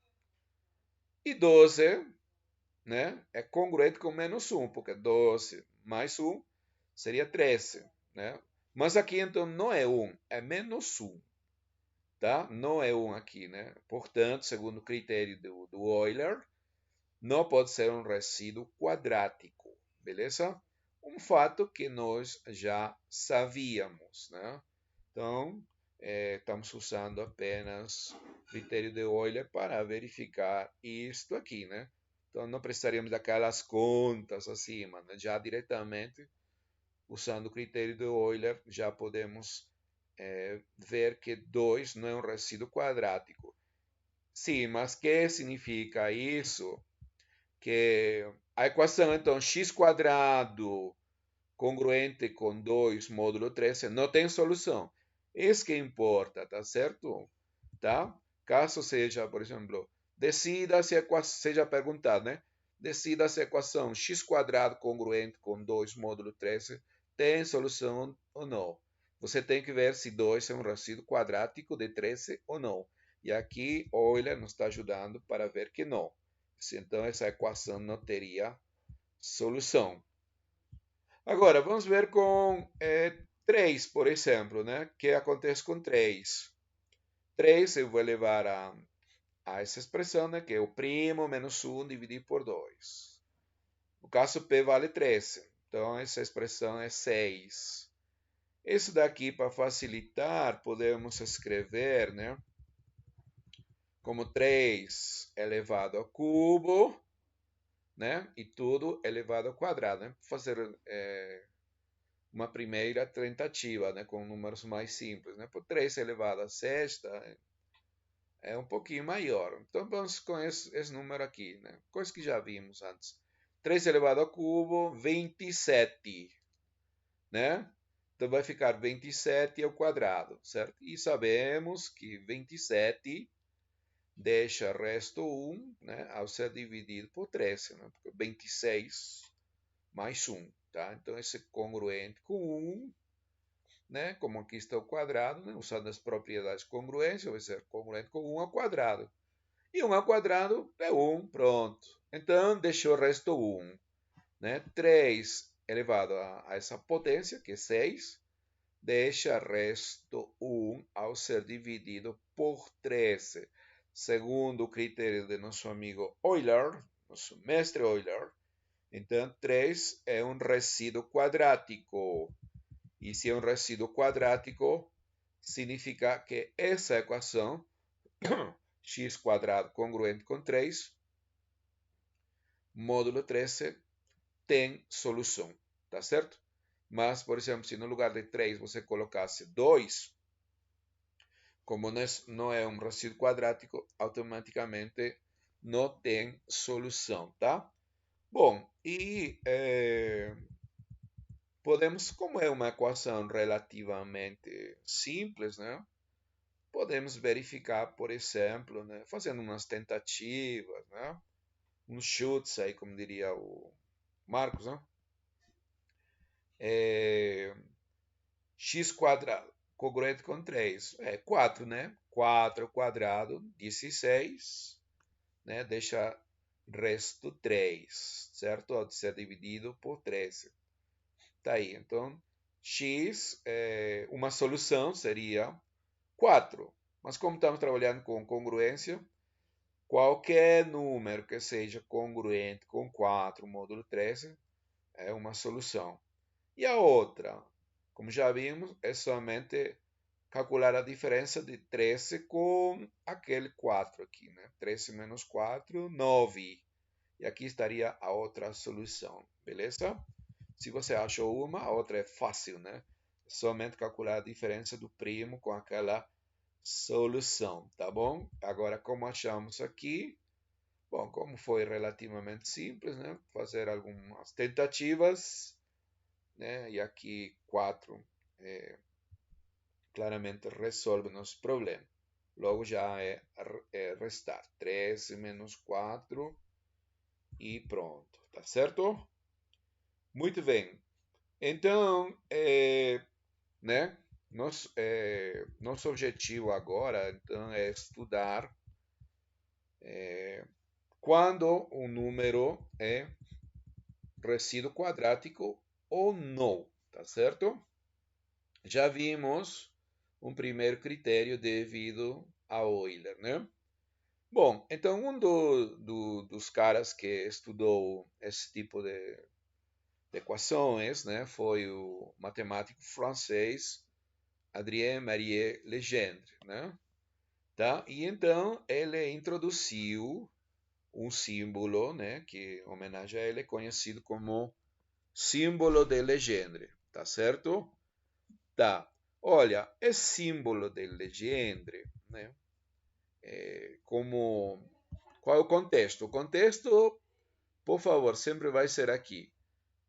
E 12, né, é congruente com menos 1, porque 12 mais 1 seria 13. Né? Mas aqui então não é 1, é menos 1. Tá? Não é 1 aqui. Né? Portanto, segundo o critério do Euler, não pode ser um resíduo quadrático. Beleza? Um fato que nós já sabíamos. Né? Então, estamos usando apenas o critério de Euler para verificar isto aqui, né? Então, não precisaríamos daquelas contas acima, né? Já diretamente, usando o critério de Euler, já podemos ver que 2 não é um resíduo quadrático. Sim, mas que significa isso? Que a equação, então, x quadrado congruente com 2 módulo 13 não tem solução. Isso que importa, tá certo? Tá? Caso seja, por exemplo, decida se a equação, seja perguntado, né? Decida se a equação x quadrado congruente com 2 módulo 13 tem solução ou não. Você tem que ver se 2 é um resíduo quadrático de 13 ou não. E aqui Euler nos está ajudando para ver que não. Então essa equação não teria solução. Agora, vamos ver com 3, por exemplo, né? O que acontece com 3? 3 eu vou levar a essa expressão, né? Que é o primo menos 1 dividido por 2. No caso, P vale 13. Então, essa expressão é 6. Isso daqui, para facilitar, podemos escrever, né? Como 3 elevado ao cubo, né? E tudo elevado ao quadrado, né? Fazer uma primeira tentativa, né, com números mais simples. Né? Por 3 elevado a sexta é um pouquinho maior. Então vamos com esse número aqui, né? Coisa que já vimos antes. 3 elevado ao cubo, 27. Né? Então vai ficar 27 ao quadrado, certo? E sabemos que 27 deixa resto 1, né, ao ser dividido por 13, né? Porque 26 mais 1. Tá? Então esse é congruente com 1. Né? Como aqui está o quadrado, né? Usando as propriedades de congruência, vai ser congruente com 1 ao quadrado. E 1 ao quadrado é 1, pronto. Então, deixou o resto 1. Né? 3 elevado a essa potência, que é 6, deixa resto 1 ao ser dividido por 13. Segundo o critério de nosso amigo Euler, nosso mestre Euler, então 3 é um resíduo quadrático. E se é um resíduo quadrático, significa que essa equação, x quadrado congruente com 3, módulo 13, tem solução, tá certo? Mas, por exemplo, se no lugar de 3 você colocasse 2, como não é um resíduo quadrático, automaticamente não tem solução, tá? Bom, e podemos, como é uma equação relativamente simples, né? Podemos verificar, por exemplo, né, fazendo umas tentativas, né? Uns chutes aí, como diria o Marcos, né? X quadrado congruente com 3 é 4, né? 4 quadrado, 16, né? Deixa resto 3, certo? Ao ser dividido por 13. Tá aí. Então, x, uma solução seria 4. Mas como estamos trabalhando com congruência, qualquer número que seja congruente com 4 módulo 13 é uma solução. E a outra, como já vimos, é somente calcular a diferença de 13 com aquele 4 aqui, né? 13 menos 4, 9. E aqui estaria a outra solução, beleza? Se você achou uma, a outra é fácil, né? É somente calcular a diferença do primo com aquela solução, tá bom? Agora, como achamos aqui? Bom, como foi relativamente simples, né? Fazer algumas tentativas, né? E aqui 4 claramente resolve nosso problema. Logo já é restar 13 menos 4 e pronto, tá certo? Muito bem. Então, né? Nosso objetivo agora, então, é estudar quando um número é resíduo quadrático ou não, tá certo? Já vimos um primeiro critério devido a Euler, né? Bom, então dos caras que estudou esse tipo de equações, né, foi o matemático francês Adrien-Marie Legendre, né? Tá? E então ele introduziu um símbolo, né, que em homenagem a ele é conhecido como símbolo de Legendre, tá certo? Tá. Olha, esse símbolo de Legendre, né, como qual é o contexto? O contexto, por favor, sempre vai ser aqui.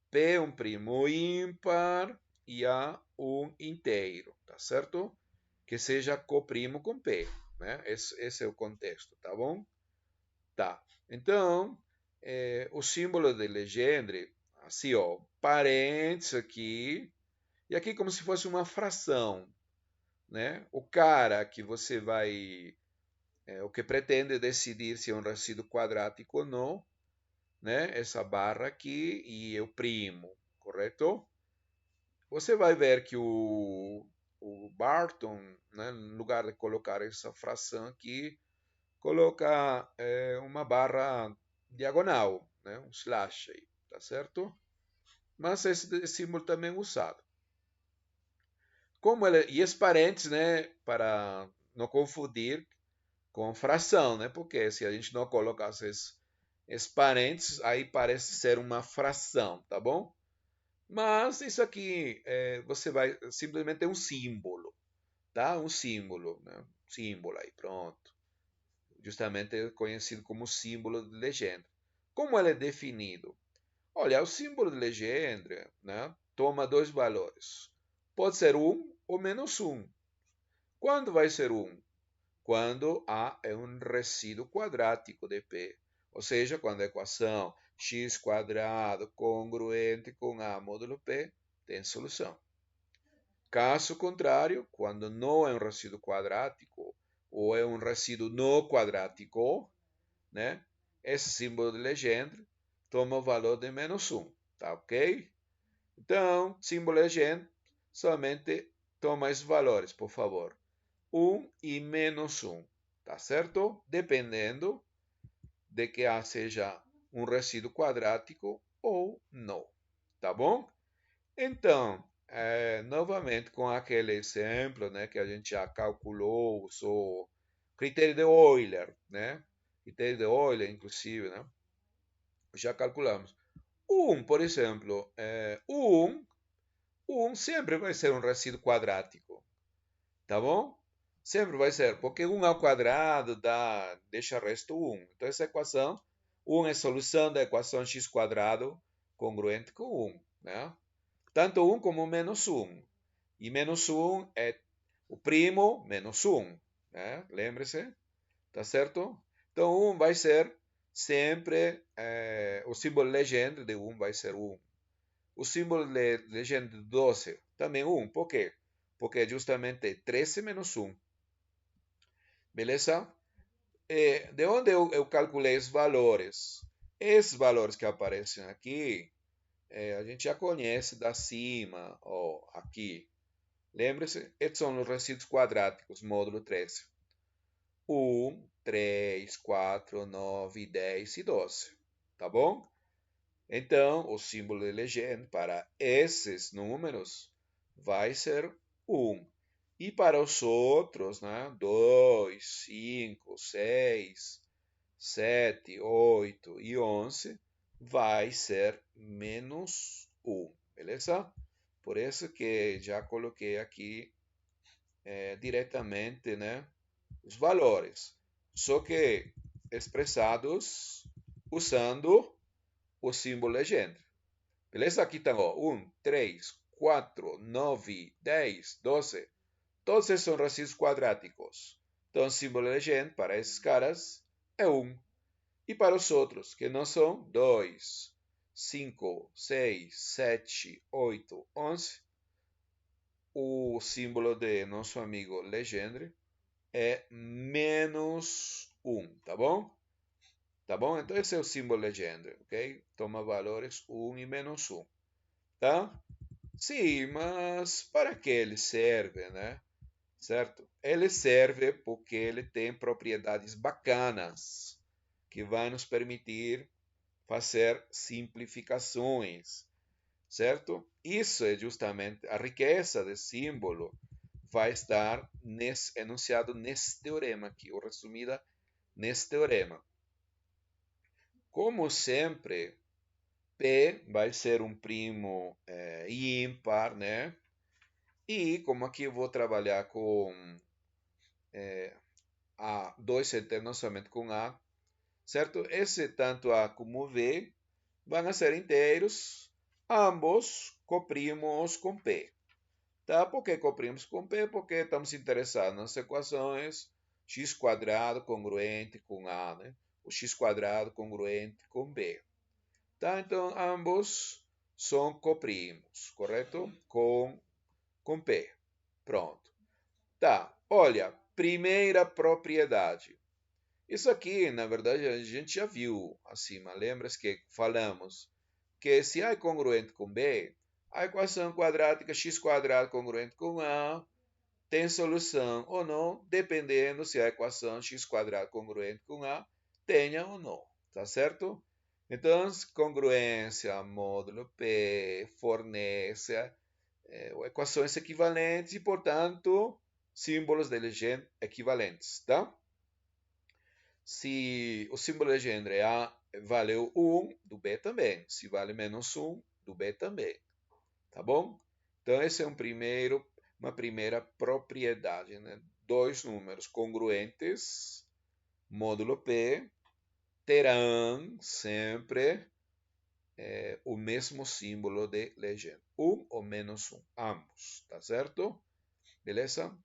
P é um primo ímpar e A um inteiro, tá certo? Que seja coprimo com P, né? Esse é o contexto, tá bom? Tá. Então, o símbolo de Legendre, assim, ó, parênteses aqui, e aqui como se fosse uma fração, né? O cara que você vai, o que pretende decidir se é um resíduo quadrático ou não, né? Essa barra aqui e o primo, correto? Você vai ver que o Barton, né, no lugar de colocar essa fração aqui, coloca uma barra diagonal, né, um slash aí, tá certo? Mas esse símbolo também é usado. E esse parênteses, né, para não confundir com fração, né? Porque se a gente não colocasse esse parênteses, aí parece ser uma fração, tá bom? Mas isso aqui você vai simplesmente é um símbolo, tá? Um símbolo, né? Símbolo aí, pronto. Justamente conhecido como símbolo de Legendre. Como ele é definido? Olha, o símbolo de Legendre, né, toma dois valores. Pode ser 1 ou menos 1. Quando vai ser 1? Quando A é um resíduo quadrático de P. Ou seja, quando a equação x quadrado congruente com A módulo P tem solução. Caso contrário, quando não é um resíduo quadrático ou é um resíduo não quadrático, né, esse símbolo de Legendre toma o valor de menos 1, tá ok? Então, símbolo de Legendre somente toma esses valores, por favor. 1 e menos 1, tá certo? Dependendo de que A seja um resíduo quadrático ou não, tá bom? Então, novamente com aquele exemplo, né, que a gente já calculou, o critério de Euler, né? Critério de Euler, inclusive, né? Já calculamos. 1, por exemplo, 1 sempre vai ser um resíduo quadrático, tá bom? Sempre vai ser, porque 1 ao quadrado deixa resto 1. Então, essa equação, 1 é solução da equação x quadrado congruente com 1. Né? Tanto 1 como menos 1. E menos 1 é o primo menos 1. Né? Lembre-se, tá certo? Então, 1 vai ser sempre, o símbolo legenda de 1 vai ser 1. O símbolo de legenda de 12 também 1. Por quê? Porque é justamente 13 menos 1. Beleza? De onde eu calculei os valores? Esses valores que aparecem aqui, a gente já conhece da cima, ou aqui. Lembre-se, esses são os resíduos quadráticos, módulo 13. 1, 3, 4, 9, 10 e 12. Tá bom? Então, o símbolo de legenda para esses números vai ser 1. E para os outros, né, 2, 5, 6, 7, 8 e 11, vai ser menos 1, beleza? Por isso que já coloquei aqui diretamente, né, os valores, só que expressados usando o símbolo legenda. Beleza? Aqui estão, ó, 1, 3, 4, 9, 10, 12. Todos esses são resíduos quadráticos. Então, o símbolo legenda para esses caras é 1. E para os outros, que não são 2, 5, 6, 7, 8, 11, o símbolo de nosso amigo legendre é menos 1, tá bom? Tá bom? Então, esse é o símbolo legendre, ok? Toma valores 1 e menos 1, tá? Sim, mas para que ele serve, né? Certo? Ele serve porque ele tem propriedades bacanas que vai nos permitir fazer simplificações, certo? Isso é justamente a riqueza de símbolo vai estar enunciado nesse teorema aqui, ou resumida nesse teorema. Como sempre, P vai ser um primo ímpar, né? E como aqui eu vou trabalhar com A2 eterno somente com A, certo? Esse tanto A como V vão ser inteiros, ambos coprimos com P. Tá? Por que coprimos com P? Porque estamos interessados nas equações x quadrado congruente com A, né? O x quadrado congruente com B. Tá? Então, ambos são coprimos, correto? Com P. Pronto. Tá, olha, primeira propriedade. Isso aqui, na verdade, a gente já viu acima. Lembra-se que falamos que se A é congruente com B, a equação quadrática x quadrado congruente com A tem solução ou não, dependendo se a equação x quadrado congruente com A tenha ou não. Tá certo? Então, congruência módulo P fornece equações equivalentes e, portanto, símbolos de legenda equivalentes, tá? Se o símbolo de legenda é A, valeu 1, do B também. Se vale menos 1, do B também. Tá bom? Então, esse é uma primeira propriedade. Né? Dois números congruentes, módulo P, terão sempre o mesmo símbolo de legenda. 1 ou menos 1, ambos. Tá certo? Beleza?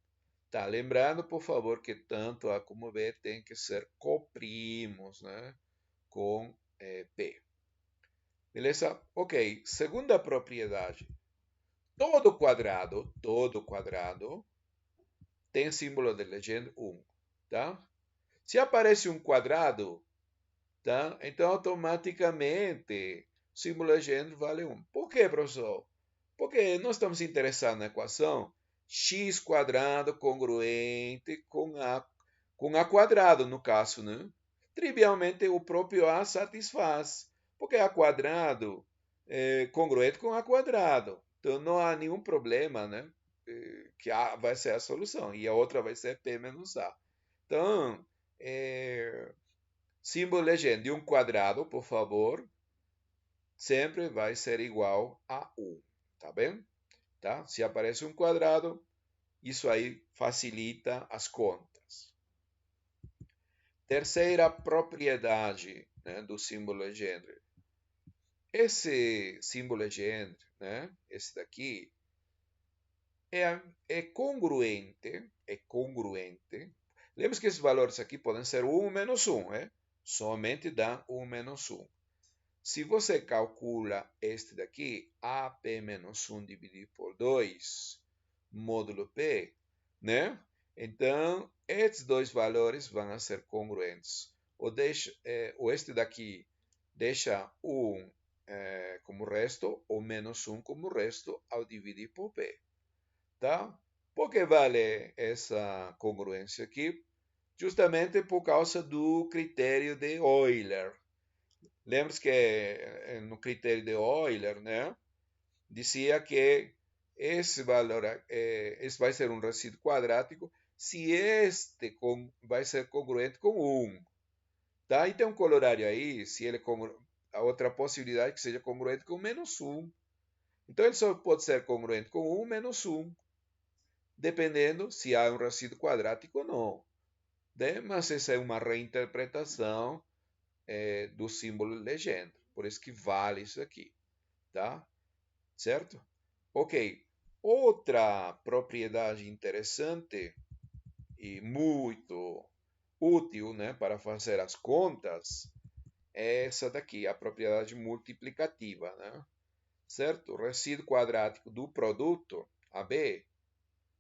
Tá, lembrando, por favor, que tanto A como B tem que ser coprimos, né, com P. Beleza? Ok, segunda propriedade. Todo quadrado, tem símbolo de legenda 1, tá? Se aparece um quadrado, tá? Então, automaticamente, o símbolo de legenda vale 1. Por quê, professor? Porque nós estamos interessados na equação x quadrado congruente com A quadrado, no caso, né? Trivialmente, o próprio A satisfaz, porque A quadrado é congruente com A quadrado. Então, não há nenhum problema, né? Que A vai ser a solução e a outra vai ser P menos A. Então, símbolo legenda de um quadrado, por favor, sempre vai ser igual a 1, tá bem? Tá? Se aparece um quadrado, Isso aí facilita as contas. Terceira propriedade, né, do símbolo legendre. Esse símbolo legendre, né, esse daqui, é congruente. Lembre-se que esses valores aqui podem ser 1 menos 1, somente dá 1 menos 1. Se você calcula este daqui, AP menos 1 dividido por 2, módulo P, né? Então, esses dois valores vão ser congruentes. Ou este daqui deixa 1 como resto, ou menos 1 como resto ao dividir por P. Tá? Por que vale essa congruência aqui? Justamente por causa do critério de Euler. Lembra-se que no critério de Euler, né, dizia que esse valor esse vai ser um resíduo quadrático se este vai ser congruente com 1. Tá? E tem um corolário aí, se ele a outra possibilidade que seja congruente com menos 1. Então ele só pode ser congruente com 1 menos 1, dependendo se há um resíduo quadrático ou não. Né? Mas essa é uma reinterpretação do símbolo legenda. Por isso que vale isso aqui. Tá? Certo? Ok. Outra propriedade interessante e muito útil, né, para fazer as contas é essa daqui, a propriedade multiplicativa. Né? Certo? O resíduo quadrático do produto AB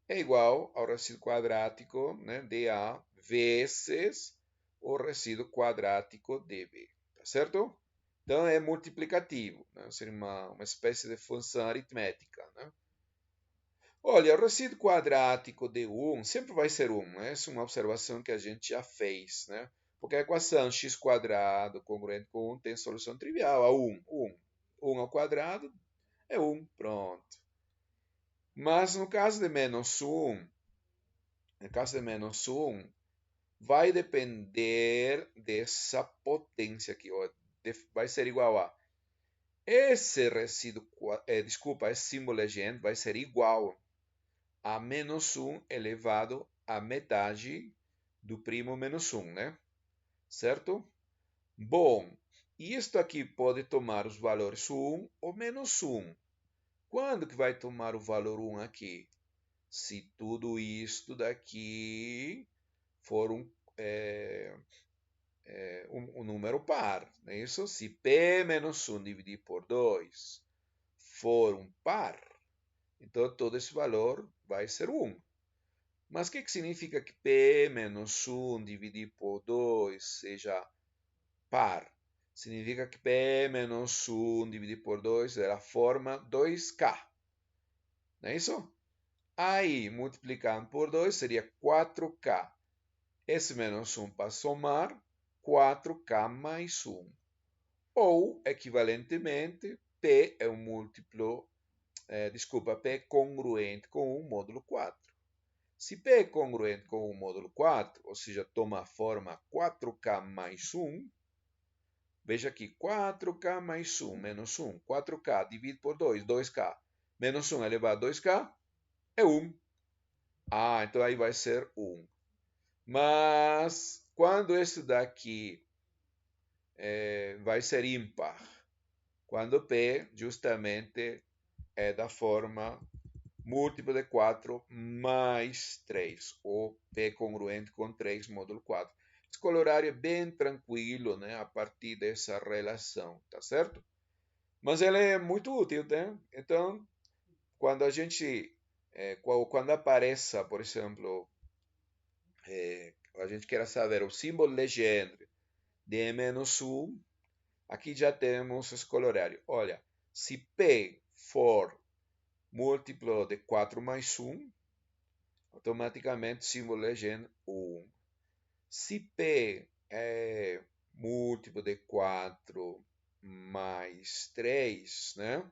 é igual ao resíduo quadrático, né, de A vezes o resíduo quadrático de B. Tá certo? Então é multiplicativo, né? Seria uma espécie de função aritmética. Né? Olha, o resíduo quadrático de 1 sempre vai ser 1. Né? Essa é uma observação que a gente já fez. Né? Porque a equação x quadrado congruente com 1 tem solução trivial. A 1. 1 ao quadrado é 1. Pronto. Mas no caso de menos 1, vai depender dessa potência aqui. Ó. Vai ser igual a esse resíduo, esse símbolo legend vai ser igual a menos 1 elevado à metade do primo menos 1, né? Certo? Bom, isto aqui pode tomar os valores 1 ou menos 1. Quando que vai tomar o valor 1 aqui? Se tudo isto daqui for um número par, não é isso? Se P menos 1 dividido por 2 for um par, então todo esse valor vai ser 1. Mas o que significa que P menos 1 dividido por 2 seja par? Significa que P menos 1 dividido por 2 é a forma 2K. Não é isso? Aí, multiplicando por 2 seria 4K. Esse menos 1 para somar, 4K mais 1. Ou, equivalentemente, P é um múltiplo, P é congruente com 1 módulo 4. Se P é congruente com 1 módulo 4, ou seja, toma a forma 4K mais 1, veja aqui, 4K mais 1 menos 1, 4K dividido por 2, 2K, menos 1 elevado a 2K, é 1. Ah, então aí vai ser 1. Mas, quando esse daqui vai ser ímpar? Quando P justamente é da forma múltiplo de 4 mais 3, ou P congruente com 3 módulo 4. Esse colorário é bem tranquilo, né, a partir dessa relação, tá certo? Mas ele é muito útil, né? Então, quando a gente, quando apareça, por exemplo, a gente quer saber o símbolo legendre de -1, aqui já temos esse colorário. Olha, se P for múltiplo de 4 mais 1, automaticamente símbolo legend 1. Se P é múltiplo de 4 mais 3, né?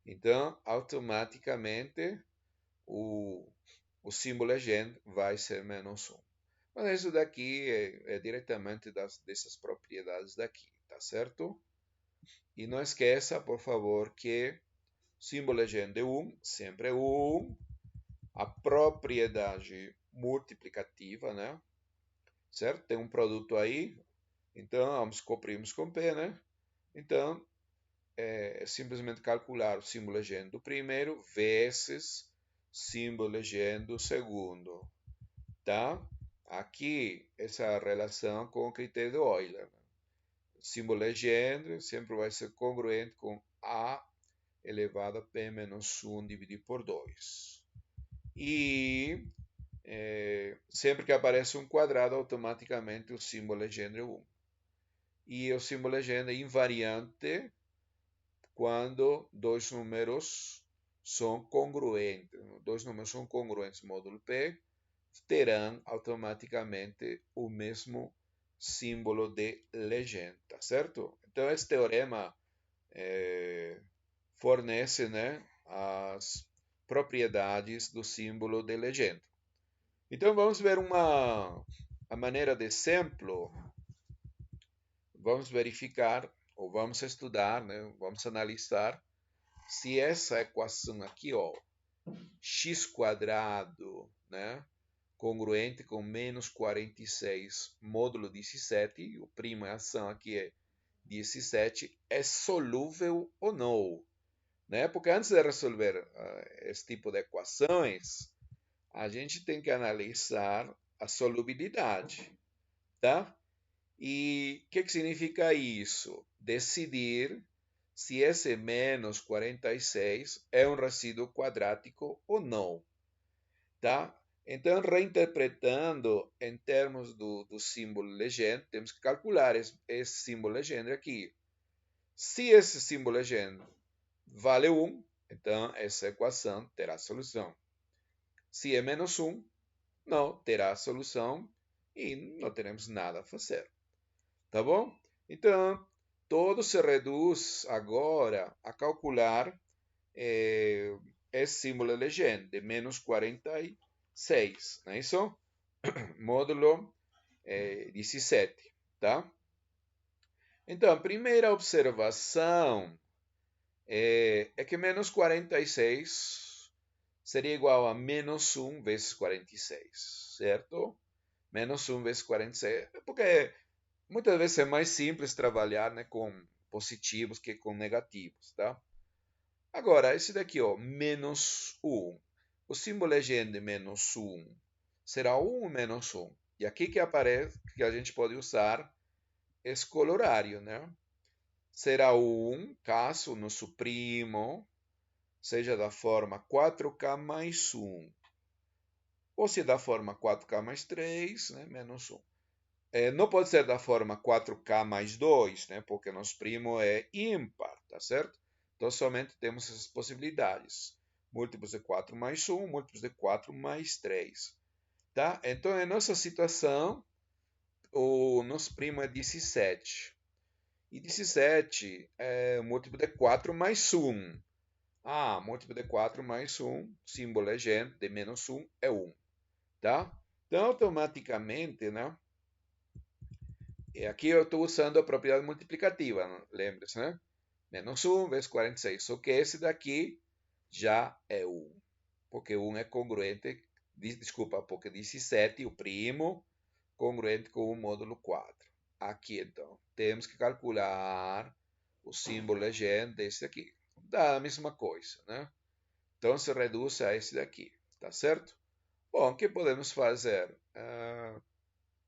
Então, automaticamente, o símbolo legend vai ser menos 1. Mas isso daqui é diretamente dessas propriedades daqui, tá certo? E não esqueça, por favor, que símbolo legend de 1 sempre é 1, a propriedade multiplicativa, né? Certo? Tem um produto aí, então ambos cobrimos com P, né? Então, é simplesmente calcular o símbolo legenda do primeiro vezes símbolo legenda do segundo, tá? Aqui, essa relação com o critério de Euler. O símbolo legenda sempre vai ser congruente com A elevado a P menos 1 dividido por 2. E sempre que aparece um quadrado, automaticamente o símbolo legenda é 1. E o símbolo legenda é invariante quando dois números são congruentes. Dois números são congruentes módulo P, terão automaticamente o mesmo símbolo de legenda, certo? Então, esse teorema fornece, né, as propriedades do símbolo de legenda. Então, vamos ver a maneira de exemplo. Vamos verificar, ou vamos estudar, né, vamos analisar se essa equação aqui, ó, x quadrado, né, congruente com menos 46 módulo 17, o primo é ação aqui é 17, é solúvel ou não, né? Porque antes de resolver esse tipo de equações, a gente tem que analisar a solubilidade, tá? E o que significa isso? Decidir se esse menos 46 é um resíduo quadrático ou não, tá? Então, reinterpretando em termos do símbolo legenda, temos que calcular esse símbolo legenda aqui. Se esse símbolo legenda vale 1, então essa equação terá solução. Se é menos 1, não terá solução e não teremos nada a fazer. Tá bom? Então, tudo se reduz agora a calcular esse símbolo legenda de menos 46, não é isso? Módulo 17, tá? Então, a primeira observação é que menos 46 seria igual a menos 1 vezes 46, certo? Menos 1 vezes 46, porque muitas vezes é mais simples trabalhar, né, com positivos que com negativos, tá? Agora, esse daqui, ó, menos 1. O símbolo legenda de menos 1 será 1 ou menos 1? E aqui que aparece que a gente pode usar esse colorário, né? Será 1 caso nosso primo seja da forma 4K mais 1. Ou se da forma 4K mais 3, né, menos 1. Não pode ser da forma 4K mais 2, né, porque nosso primo é ímpar, tá certo? Então, somente temos essas possibilidades. Múltiplos de 4 mais 1, múltiplos de 4 mais 3. Tá? Então, em nossa situação, o nosso primo é 17. E 17 é múltiplo de 4 mais 1. Múltiplo de 4 mais 1, símbolo legenda de menos 1 é 1. Tá? Então, automaticamente, né? E aqui eu estou usando a propriedade multiplicativa, lembre-se, né? Menos 1 vezes 46. Só que esse daqui já é 1. Porque 1 é congruente, desculpa, porque 17, o primo, congruente com o módulo 4. Aqui, então, temos que calcular o símbolo legenda desse aqui. Dá a mesma coisa, né? Então, se reduz a esse daqui, tá certo? Bom, o que podemos fazer?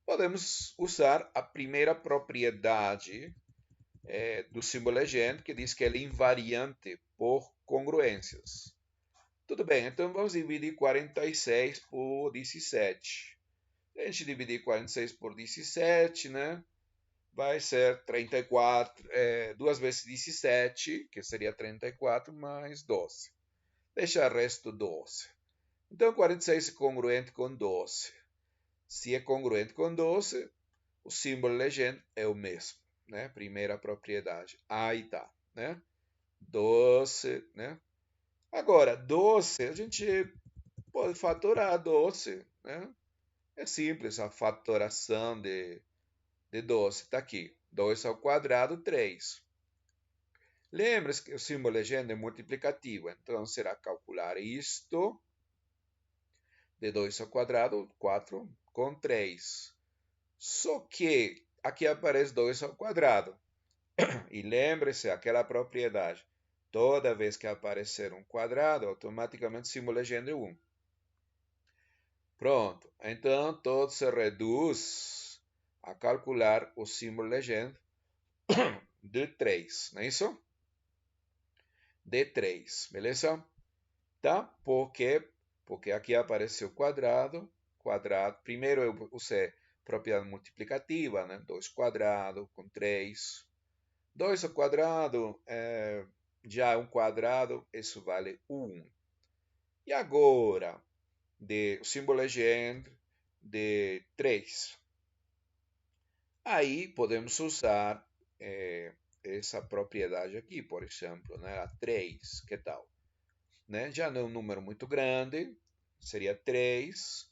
Podemos usar a primeira propriedade do símbolo legenda, que diz que ele é invariante por congruências. Tudo bem, então vamos dividir 46 por 17. Se a gente dividir 46 por 17, né? Vai ser 34, 2 vezes 17, que seria 34, mais 12. Deixa o resto 12. Então, 46 é congruente com 12. Se é congruente com 12, o símbolo legenda é o mesmo, né? Primeira propriedade. Aí tá, né? 12, né? Agora, 12, a gente pode fatorar 12, né? É simples a fatoração de 12. Está aqui. 2 ao quadrado, 3. Lembre-se que o símbolo legenda é multiplicativo, então será calcular isto de 2 ao quadrado, 4 com 3. Só que aqui aparece 2 ao quadrado. E lembre-se, aquela propriedade. Toda vez que aparecer um quadrado, automaticamente símbolo legendre 1. Pronto. Então, todo se reduz a calcular o símbolo legendre de 3, não é isso? De 3, beleza? Tá? Por quê? Porque aqui apareceu quadrado. Primeiro eu usei propriedade multiplicativa, né? 2 quadrado com 3. 2 ao quadrado já é um quadrado, isso vale 1. E agora, o símbolo legendre de 3. Aí podemos usar essa propriedade aqui, por exemplo, né? A 3, que tal? Né? Já não é um número muito grande, seria 3.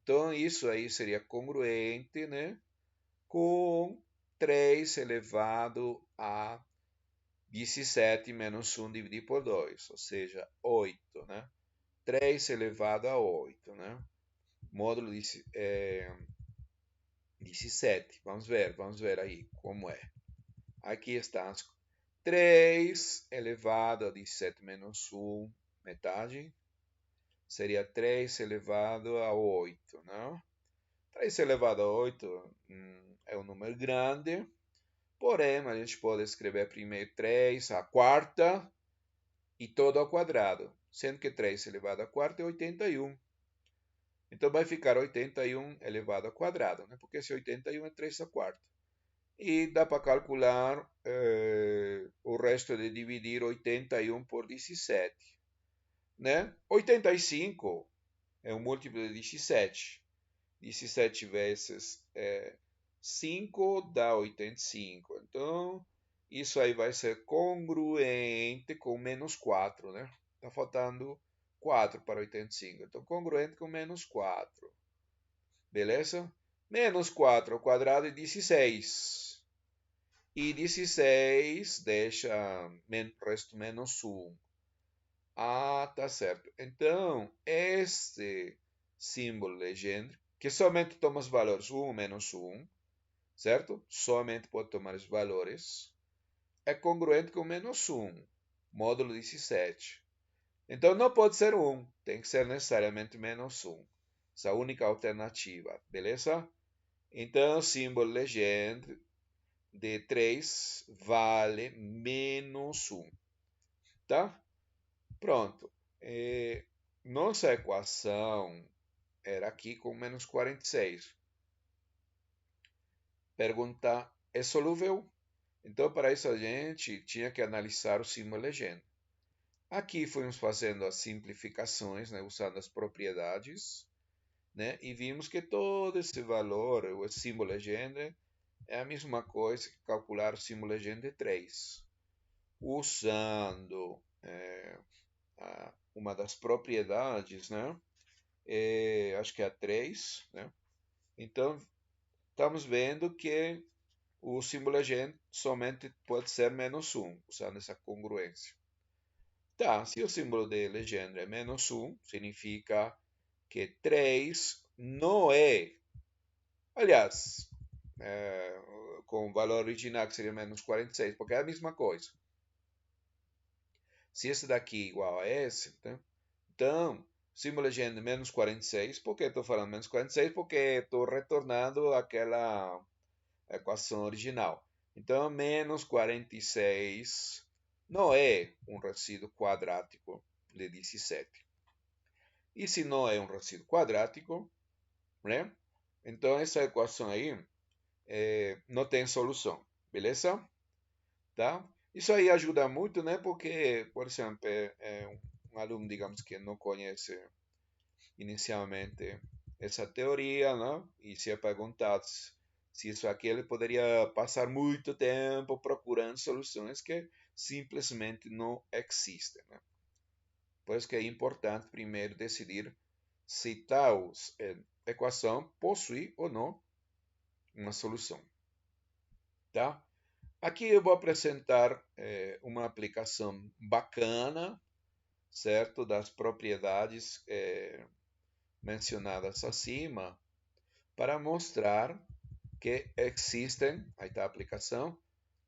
Então, isso aí seria congruente, né? Com 3 elevado a 17 menos 1 dividido por 2, ou seja, 8, né? 3 elevado a 8, né? Módulo de 17. Vamos ver aí como é. Aqui está 3 elevado a 17 menos 1, metade. Seria 3 elevado a 8, né? 3 elevado a 8 é um número grande, porém a gente pode escrever primeiro 3 à quarta e todo ao quadrado, sendo que 3 elevado à quarta é 81. Então vai ficar 81 elevado ao quadrado, né? Porque esse 81 é 3 à quarta. E dá para calcular o resto de dividir 81 por 17. Né? 85 é um múltiplo de 17. 17 vezes 5 dá 85. Então, isso aí vai ser congruente com menos 4, né? Está faltando 4 para 85. Então, congruente com menos 4. Beleza? Menos 4 ao quadrado é 16. E 16 deixa resto menos 1. Ah, tá certo. Então, este símbolo legendre, que somente toma os valores 1 menos 1, certo? Somente pode tomar os valores, é congruente com menos 1, módulo 17. Então, não pode ser 1, tem que ser necessariamente menos 1. Essa é a única alternativa, beleza? Então, o símbolo legendre de 3 vale menos 1, tá? Pronto. Nossa equação era aqui com menos 46. Pergunta, é solúvel? Então, para isso a gente tinha que analisar o símbolo legendre. Aqui fomos fazendo as simplificações, né, usando as propriedades, né, e vimos que todo esse valor, o símbolo legendre, é a mesma coisa que calcular o símbolo legendre de 3. Usando uma das propriedades, né, acho que é a 3, né? Então, estamos vendo que o símbolo legendre somente pode ser menos 1, usando essa congruência. Tá, se o símbolo de legendre é menos 1, significa que 3 não é, aliás, com o valor original que seria menos 46, porque é a mesma coisa. Se esse daqui é igual a esse, então, símbolo legendre menos 46, por que estou falando menos 46? Porque estou retornando àquela equação original. Então, menos 46 não é um resíduo quadrático de 17. E se não é um resíduo quadrático, né? Então essa equação aí não tem solução, beleza? Tá? Isso aí ajuda muito, né? Porque, por exemplo, um aluno, digamos, que não conhece inicialmente essa teoria, né? E se é perguntado se isso aqui, ele poderia passar muito tempo procurando soluções que simplesmente não existem, né? Por isso que é importante primeiro decidir se tal equação possui ou não uma solução, tá? Aqui eu vou apresentar uma aplicação bacana, certo, das propriedades mencionadas acima para mostrar que existem, aí está a aplicação,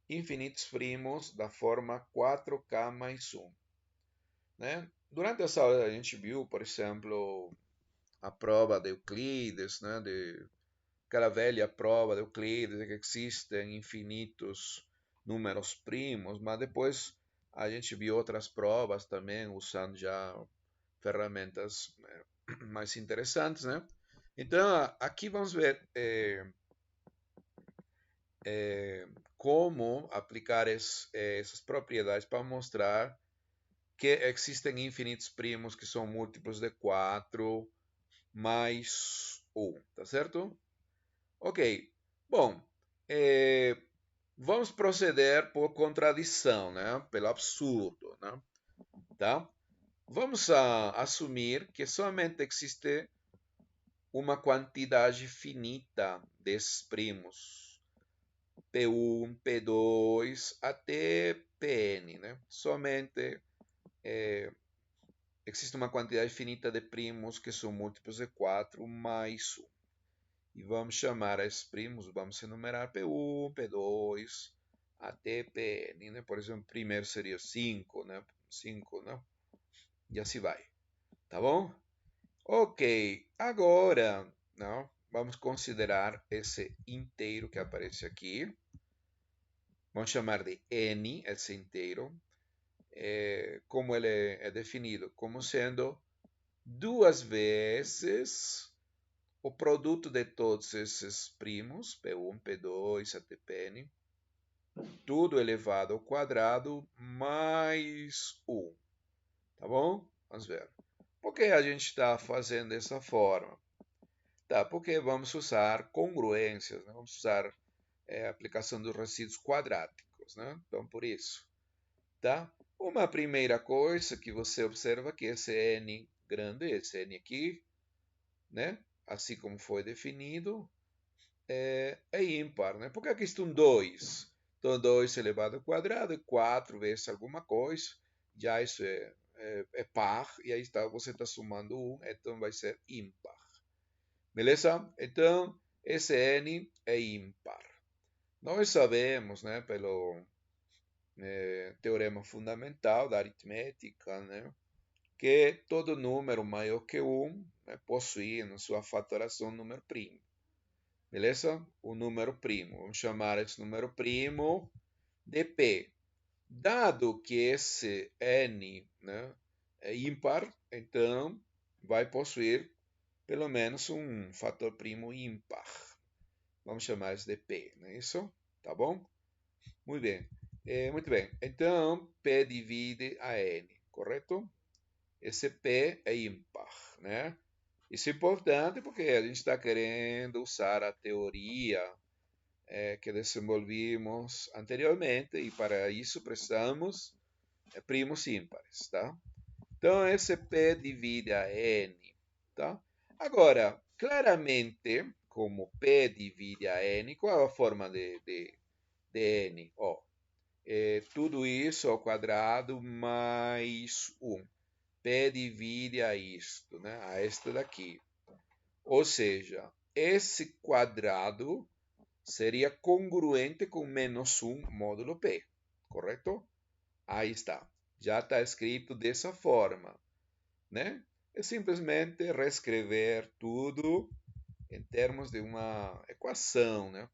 infinitos primos da forma 4k mais 1. Né? Durante essa aula a gente viu, por exemplo, a prova de Euclides, né? Aquela velha prova de Euclides de que existem infinitos números primos, mas depois a gente viu outras provas também usando já ferramentas mais interessantes, né? Então aqui vamos ver como aplicar essas propriedades para mostrar que existem infinitos primos que são múltiplos de 4 mais 1, tá certo? Ok, bom, vamos proceder por contradição, né? Pelo absurdo, né? Tá? Vamos assumir que somente existe uma quantidade finita desses primos, P1, P2, até Pn, né? Somente existe uma quantidade finita de primos que são múltiplos de 4 mais 1. E vamos chamar esses primos, vamos enumerar P1, P2, até Pn, né? Por exemplo, primeiro seria 5, né? 5, né? E assim vai, tá bom? Ok, agora, não, vamos considerar esse inteiro que aparece aqui. Vamos chamar de n, esse inteiro. Como ele é definido? Como sendo duas vezes o produto de todos esses primos, P1, P2, até Pn, tudo elevado ao quadrado mais 1. Tá bom? Vamos ver. Por que a gente está fazendo dessa forma? Tá, porque vamos usar congruências, né? Vamos usar a aplicação dos resíduos quadráticos, né? Então, por isso, tá? Uma primeira coisa que você observa que esse n grande, esse n aqui, né? Assim como foi definido, é ímpar, né? Porque aqui estão 2. Então, 2 elevado ao quadrado é 4 vezes alguma coisa. Já isso é par. E aí está, você está somando 1, então vai ser ímpar. Beleza? Então, esse n é ímpar. Nós sabemos, né, pelo teorema fundamental da aritmética, né, que todo número maior que 1 né, possui na sua fatoração um número primo. Beleza? O número primo. Vamos chamar esse número primo de P. Dado que esse n né, é ímpar, então vai possuir pelo menos um fator primo ímpar. Vamos chamar isso de P, não é isso? Tá bom? Muito bem. Muito bem. Então, P divide a N, correto? Esse P é ímpar, né? Isso é importante porque a gente está querendo usar a teoria que desenvolvimos anteriormente e para isso precisamos primos ímpares, tá? Então, esse P divide a N, tá? Agora, claramente, como P divide a N, qual é a forma de N? Ó, tudo isso ao quadrado mais 1. P divide a isto, né? A esta daqui. Ou seja, esse quadrado seria congruente com menos 1 módulo P, correto? Aí está. Já está escrito dessa forma, né? É simplesmente reescrever tudo em termos de uma equação, né?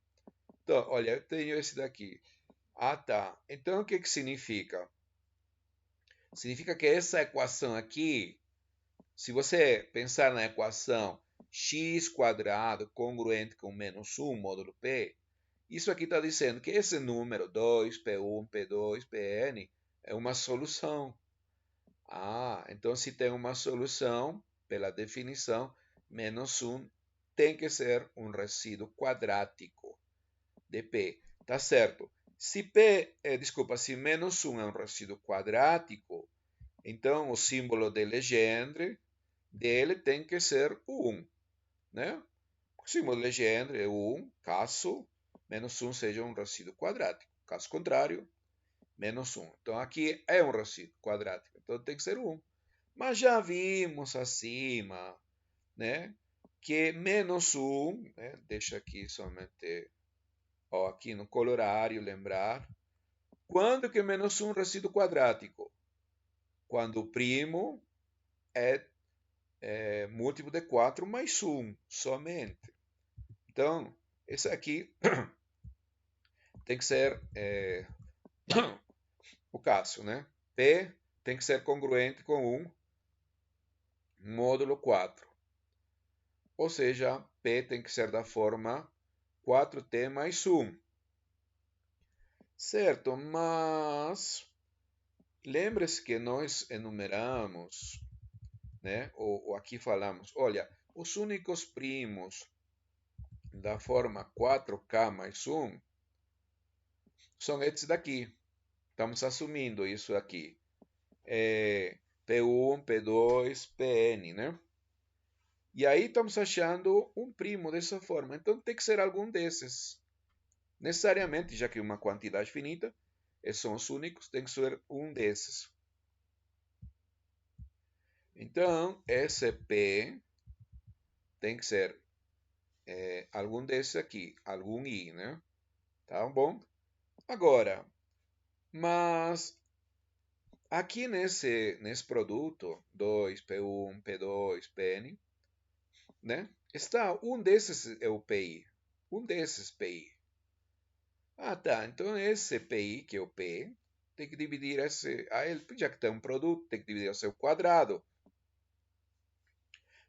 Então, olha, eu tenho esse daqui. Ah, tá. Então, o que significa? Significa que essa equação aqui, se você pensar na equação x quadrado congruente com menos 1 módulo p, isso aqui está dizendo que esse número 2, P1, P2, Pn, é uma solução. Ah, então se tem uma solução, pela definição, menos 1 tem que ser um resíduo quadrático de P. Tá certo? Se se menos 1 é um resíduo quadrático, então o símbolo de Legendre dele tem que ser o 1. Né? O símbolo de Legendre é o 1, caso menos 1 seja um resíduo quadrático. Caso contrário, menos 1. Então aqui é um resíduo quadrático, então tem que ser 1. Mas já vimos acima, né, que menos 1, né, deixa aqui somente, aqui no colorário, lembrar, quando que menos 1 resíduo quadrático? Quando o primo é múltiplo de 4 mais 1, somente. Então, esse aqui tem que ser o caso, né? P tem que ser congruente com 1 módulo 4. Ou seja, P tem que ser da forma 4t mais 1. Certo, mas lembre-se que nós enumeramos, né? Ou aqui falamos, olha, os únicos primos da forma 4k mais 1 são esses daqui. Estamos assumindo isso aqui. P1, P2, Pn, né? E aí estamos achando um primo dessa forma. Então tem que ser algum desses. Necessariamente, já que é uma quantidade finita, esses são os únicos, tem que ser um desses. Então, esse P tem que ser algum desses aqui, algum I, né? Tá bom? Agora, mas aqui nesse produto, 2P1, P2, Pn, né? Está um desses é o PI. Um desses PI. Ah, tá. Então esse PI, que é o P, tem que dividir esse. Aí, já que tem um produto, tem que dividir o seu quadrado.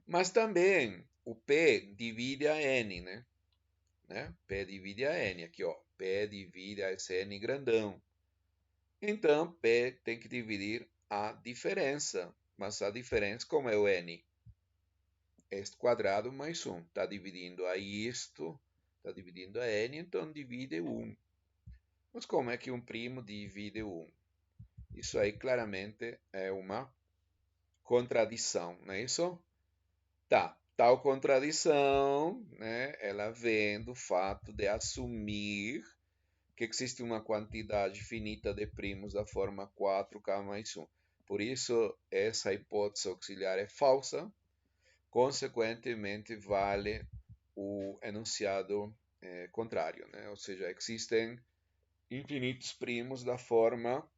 Mas também o P divide a N, né? P divide a N, aqui, ó. P divide a esse N grandão. Então, P tem que dividir a diferença. Mas a diferença, como é o N? Este quadrado mais 1. Está dividindo a isto, está dividindo a N, então divide 1. Mas como é que um primo divide 1? Isso aí claramente é uma contradição, não é isso? Tá. Tal contradição, né, ela vem do fato de assumir que existe uma quantidade finita de primos da forma 4k mais 1. Por isso, essa hipótese auxiliar é falsa. Consequentemente, vale o enunciado contrário, né? Ou seja, existem infinitos primos da forma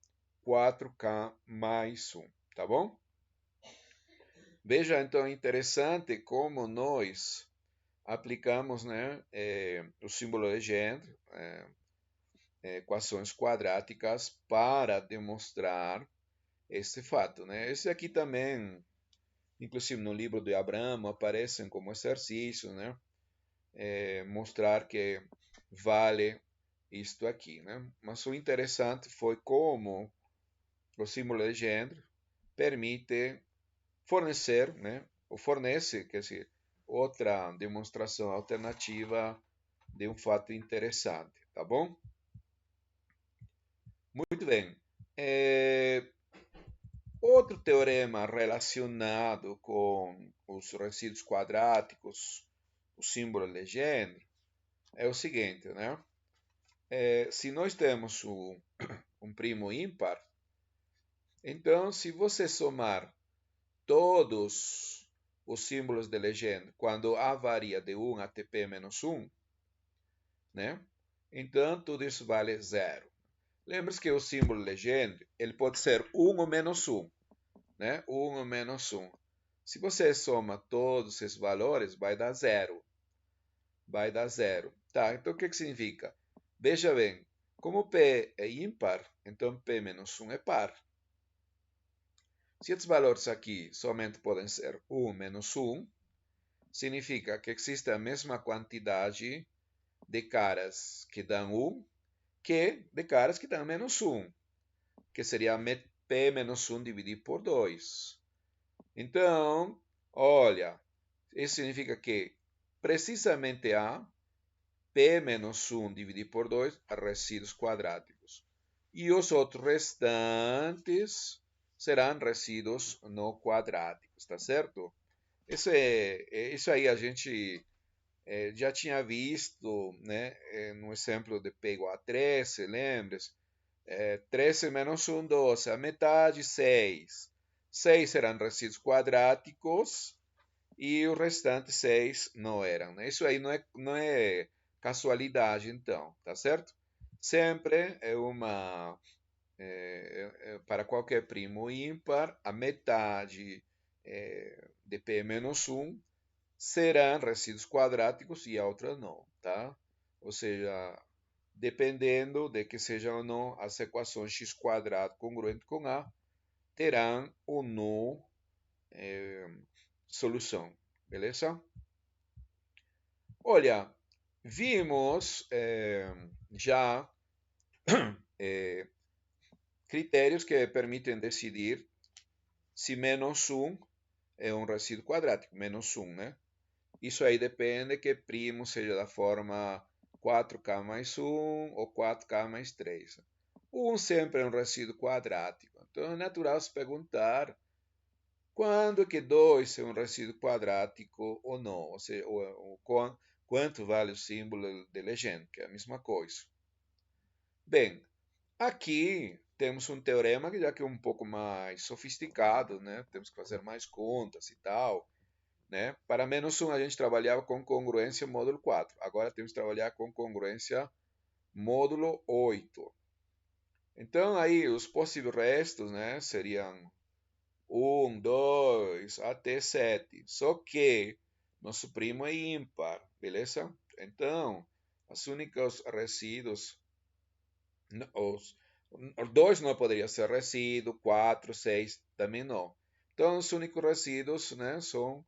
4k mais 1, tá bom? Veja, então, interessante como nós aplicamos, né, o símbolo Legendre, equações quadráticas, para demonstrar este fato, né? Esse aqui também, inclusive no livro de Abramo, aparecem como exercício, né? Mostrar que vale isto aqui, né? Mas o interessante foi como o símbolo Legendre permite fornecer, né? Ou fornece, quer dizer, outra demonstração alternativa de um fato interessante, tá bom? Muito bem. Outro teorema relacionado com os resíduos quadráticos, o símbolo Legendre, é o seguinte, né? Se nós temos um primo ímpar, então se você somar todos os símbolos de Legendre quando A varia de 1 até P menos 1, né? Então tudo isso vale 0. Lembre-se que o símbolo Legendre ele pode ser 1 ou menos 1. Né? 1 ou menos 1. Se você soma todos esses valores, vai dar 0. Vai dar 0. Tá, então o que significa? Veja bem, como P é ímpar, então P menos 1 é par. Se esses valores aqui somente podem ser 1 menos 1, significa que existe a mesma quantidade de caras que dão 1 que de caras que dão menos 1, que seria P menos 1 dividido por 2. Então, olha, isso significa que precisamente há P menos 1 dividido por 2 resíduos quadráticos. E os outros restantes serão resíduos não quadráticos, tá certo? Isso aí a gente já tinha visto, né, no exemplo de P igual a 13, lembra-se? 13 menos 1, 12, a metade, 6. 6 serão resíduos quadráticos e o restante 6 não eram. Né? Isso aí não é casualidade, então, tá certo? Sempre é uma para qualquer primo ímpar, a metade de P menos 1 serão resíduos quadráticos e a outra não, tá? Ou seja, dependendo de que sejam ou não as equações x quadrado congruente com A, terão ou não solução, beleza? Olha, vimos já critérios que permitem decidir se menos 1 é um resíduo quadrático, menos 1, né? Isso aí depende que primo seja da forma 4k mais 1 ou 4k mais 3. 1 sempre é um resíduo quadrático. Então é natural se perguntar quando que 2 é um resíduo quadrático ou não. Ou seja, quanto vale o símbolo de legenda, que é a mesma coisa. Bem, aqui temos um teorema que já que é um pouco mais sofisticado, né? Temos que fazer mais contas e tal. Né? Para menos 1 a gente trabalhava com congruência módulo 4. Agora temos que trabalhar com congruência módulo 8. Então aí os possíveis restos, né, seriam 1, 2 até 7. Só que nosso primo é ímpar, beleza? Então, os únicos resíduos, os 2 não poderia ser resíduo, 4, 6 também não. Então, os únicos resíduos, né, são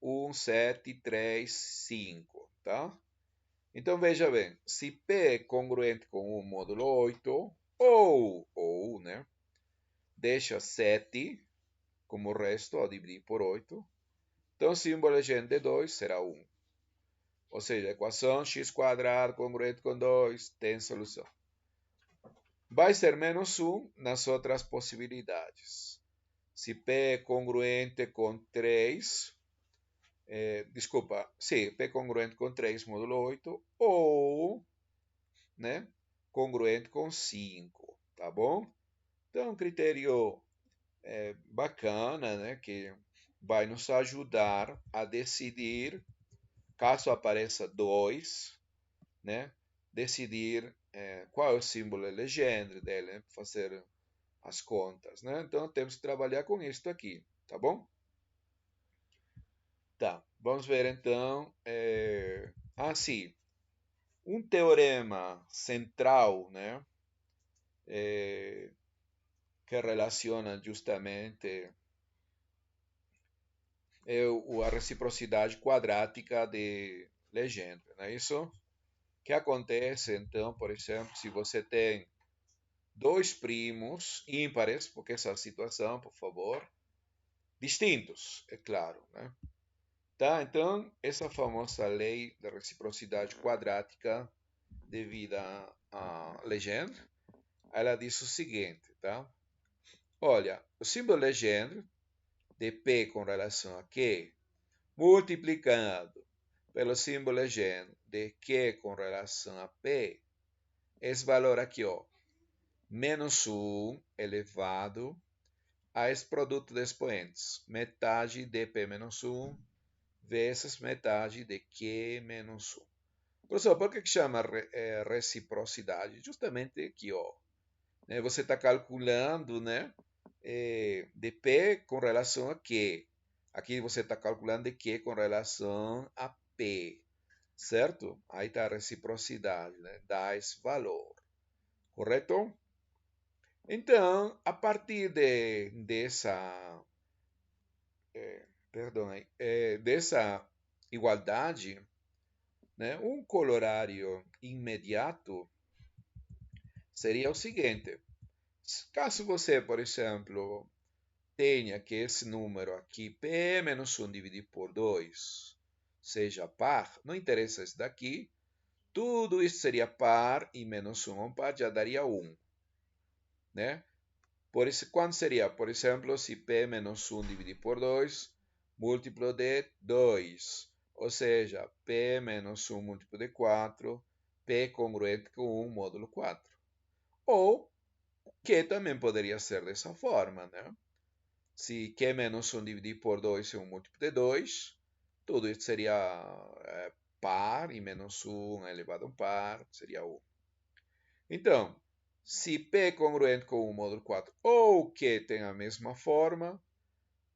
1, 7, 3, 5, tá? Então, veja bem, se P é congruente com o módulo 8, né, deixa 7 como resto ao dividir por 8, então o símbolo legenda de 2 será 1. Ou seja, a equação x quadrado congruente com 2 tem solução. Vai ser menos 1 nas outras possibilidades. Se P é congruente com 3, desculpa, sim, P congruente com 3 módulo 8 ou, né, congruente com 5, tá bom? Então, um critério bacana, né, que vai nos ajudar a decidir, caso apareça 2, né, decidir qual é o símbolo de Legendre dele, né, fazer as contas, né? Então, temos que trabalhar com isso aqui, tá bom? Tá, vamos ver então. Sim, um teorema central, né, que relaciona justamente a reciprocidade quadrática de Legendre, não é isso? Que acontece, então, por exemplo, se você tem dois primos ímpares, porque essa situação, por favor, distintos, é claro, né? Tá? Então, essa famosa lei da reciprocidade quadrática devida a Legendre, ela diz o seguinte, tá? Olha, o símbolo Legendre de P com relação a Q, multiplicado pelo símbolo Legendre de Q com relação a P, esse valor aqui, ó, menos 1 elevado a esse produto de expoentes, metade de P menos 1 vezes metade de Q menos 1. Professor, por que chama reciprocidade? Justamente aqui, ó, né, você está calculando, né, de P com relação a Q. Aqui você está calculando de Q com relação a P, certo? Aí está a reciprocidade, né? Dá esse valor, correto? Então, a partir dessa igualdade, né, um corolário imediato seria o seguinte: caso você, por exemplo, tenha que esse número aqui, P menos 1 dividido por 2, seja par, não interessa esse daqui, tudo isso seria par e menos 1 par já daria 1, né? Por isso, quanto seria? Por exemplo, se P menos 1 dividido por 2, múltiplo de 2, ou seja, P menos 1 múltiplo de 4, P congruente com 1 módulo 4. Ou, que também poderia ser dessa forma, né? Se Q menos 1 dividido por 2 é um múltiplo de 2, tudo isso seria par, e menos 1 elevado a um par, seria 1. Então, se P é congruente com o módulo 4 ou Q tem a mesma forma,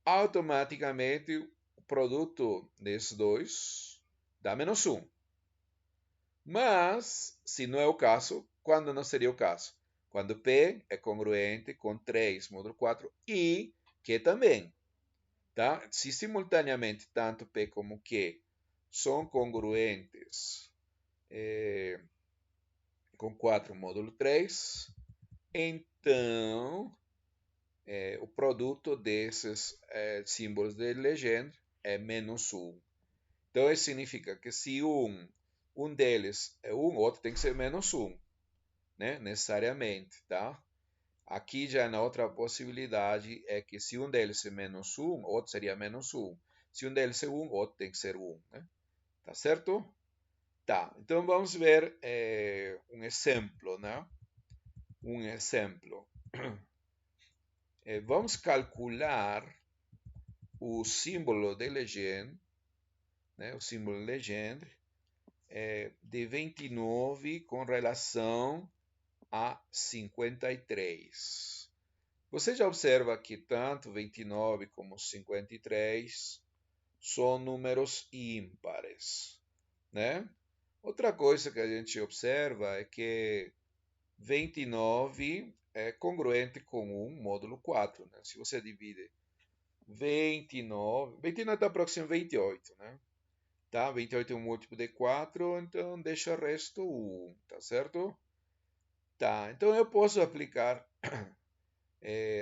automaticamente o produto desses dois dá menos 1. Mas, se não é o caso, quando não seria o caso? Quando P é congruente com 3 módulo 4 e Q também. Tá? Se simultaneamente tanto P como Q são congruentes com 4 módulo 3, então o produto desses símbolos de legenda é menos 1. Então, isso significa que se um deles é 1, o outro tem que ser menos 1, né? Necessariamente, tá? Aqui já na outra possibilidade é que se um deles é menos 1, o outro seria menos 1. Se um deles é 1, o outro tem que ser 1, né? Tá certo? Tá, então vamos ver um exemplo, né? Um exemplo. Vamos calcular o símbolo de legenda, né? O símbolo de legenda de 29 com relação a 53. Você já observa que tanto 29 como 53 são números ímpares, né? Outra coisa que a gente observa é que 29 é congruente com 1 módulo 4, né? Se você divide 29 está próximo a 28, né? Tá? 28 é um múltiplo de 4, então deixa o resto 1, tá certo? Tá, então eu posso aplicar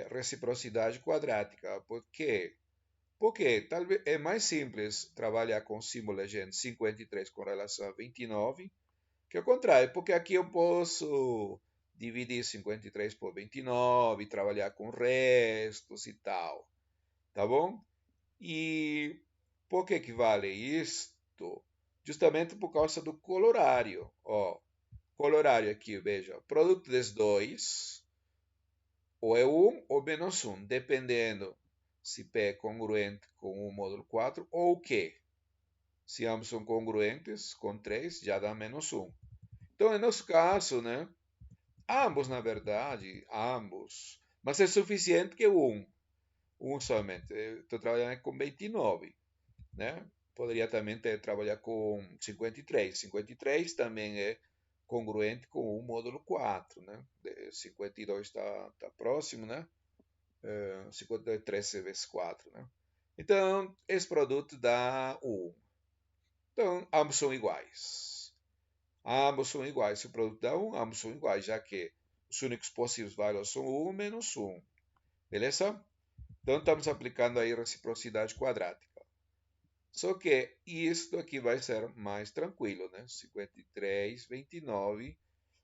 reciprocidade quadrática. Por quê? Porque talvez é mais simples trabalhar com símbolo legenda 53 com relação a 29 que ao contrário, porque aqui eu posso dividir 53 por 29 e trabalhar com restos e tal, tá bom? E por que vale isto? Justamente por causa do colorário. Ó, colorário aqui, veja, produto desses dois, ou é 1 ou menos 1, dependendo se P é congruente com o módulo 4 ou Q. Se ambos são congruentes, com 3 já dá menos 1. Então, é nosso caso, né? Ambos, na verdade, ambos. Mas é suficiente que um somente. Estou trabalhando com 29, né? Poderia também trabalhar com 53. 53 também é congruente com o módulo 4, né? 52 está próximo, né? 52 é 13 vezes 4, né? Então, esse produto dá 1. Então, ambos são iguais. Ambos são iguais. Se o produto dá 1, ambos são iguais, já que os únicos possíveis valores são 1 menos 1. Beleza? Então, estamos aplicando aí reciprocidade quadrática. Só que isto aqui vai ser mais tranquilo, né? 53, 29,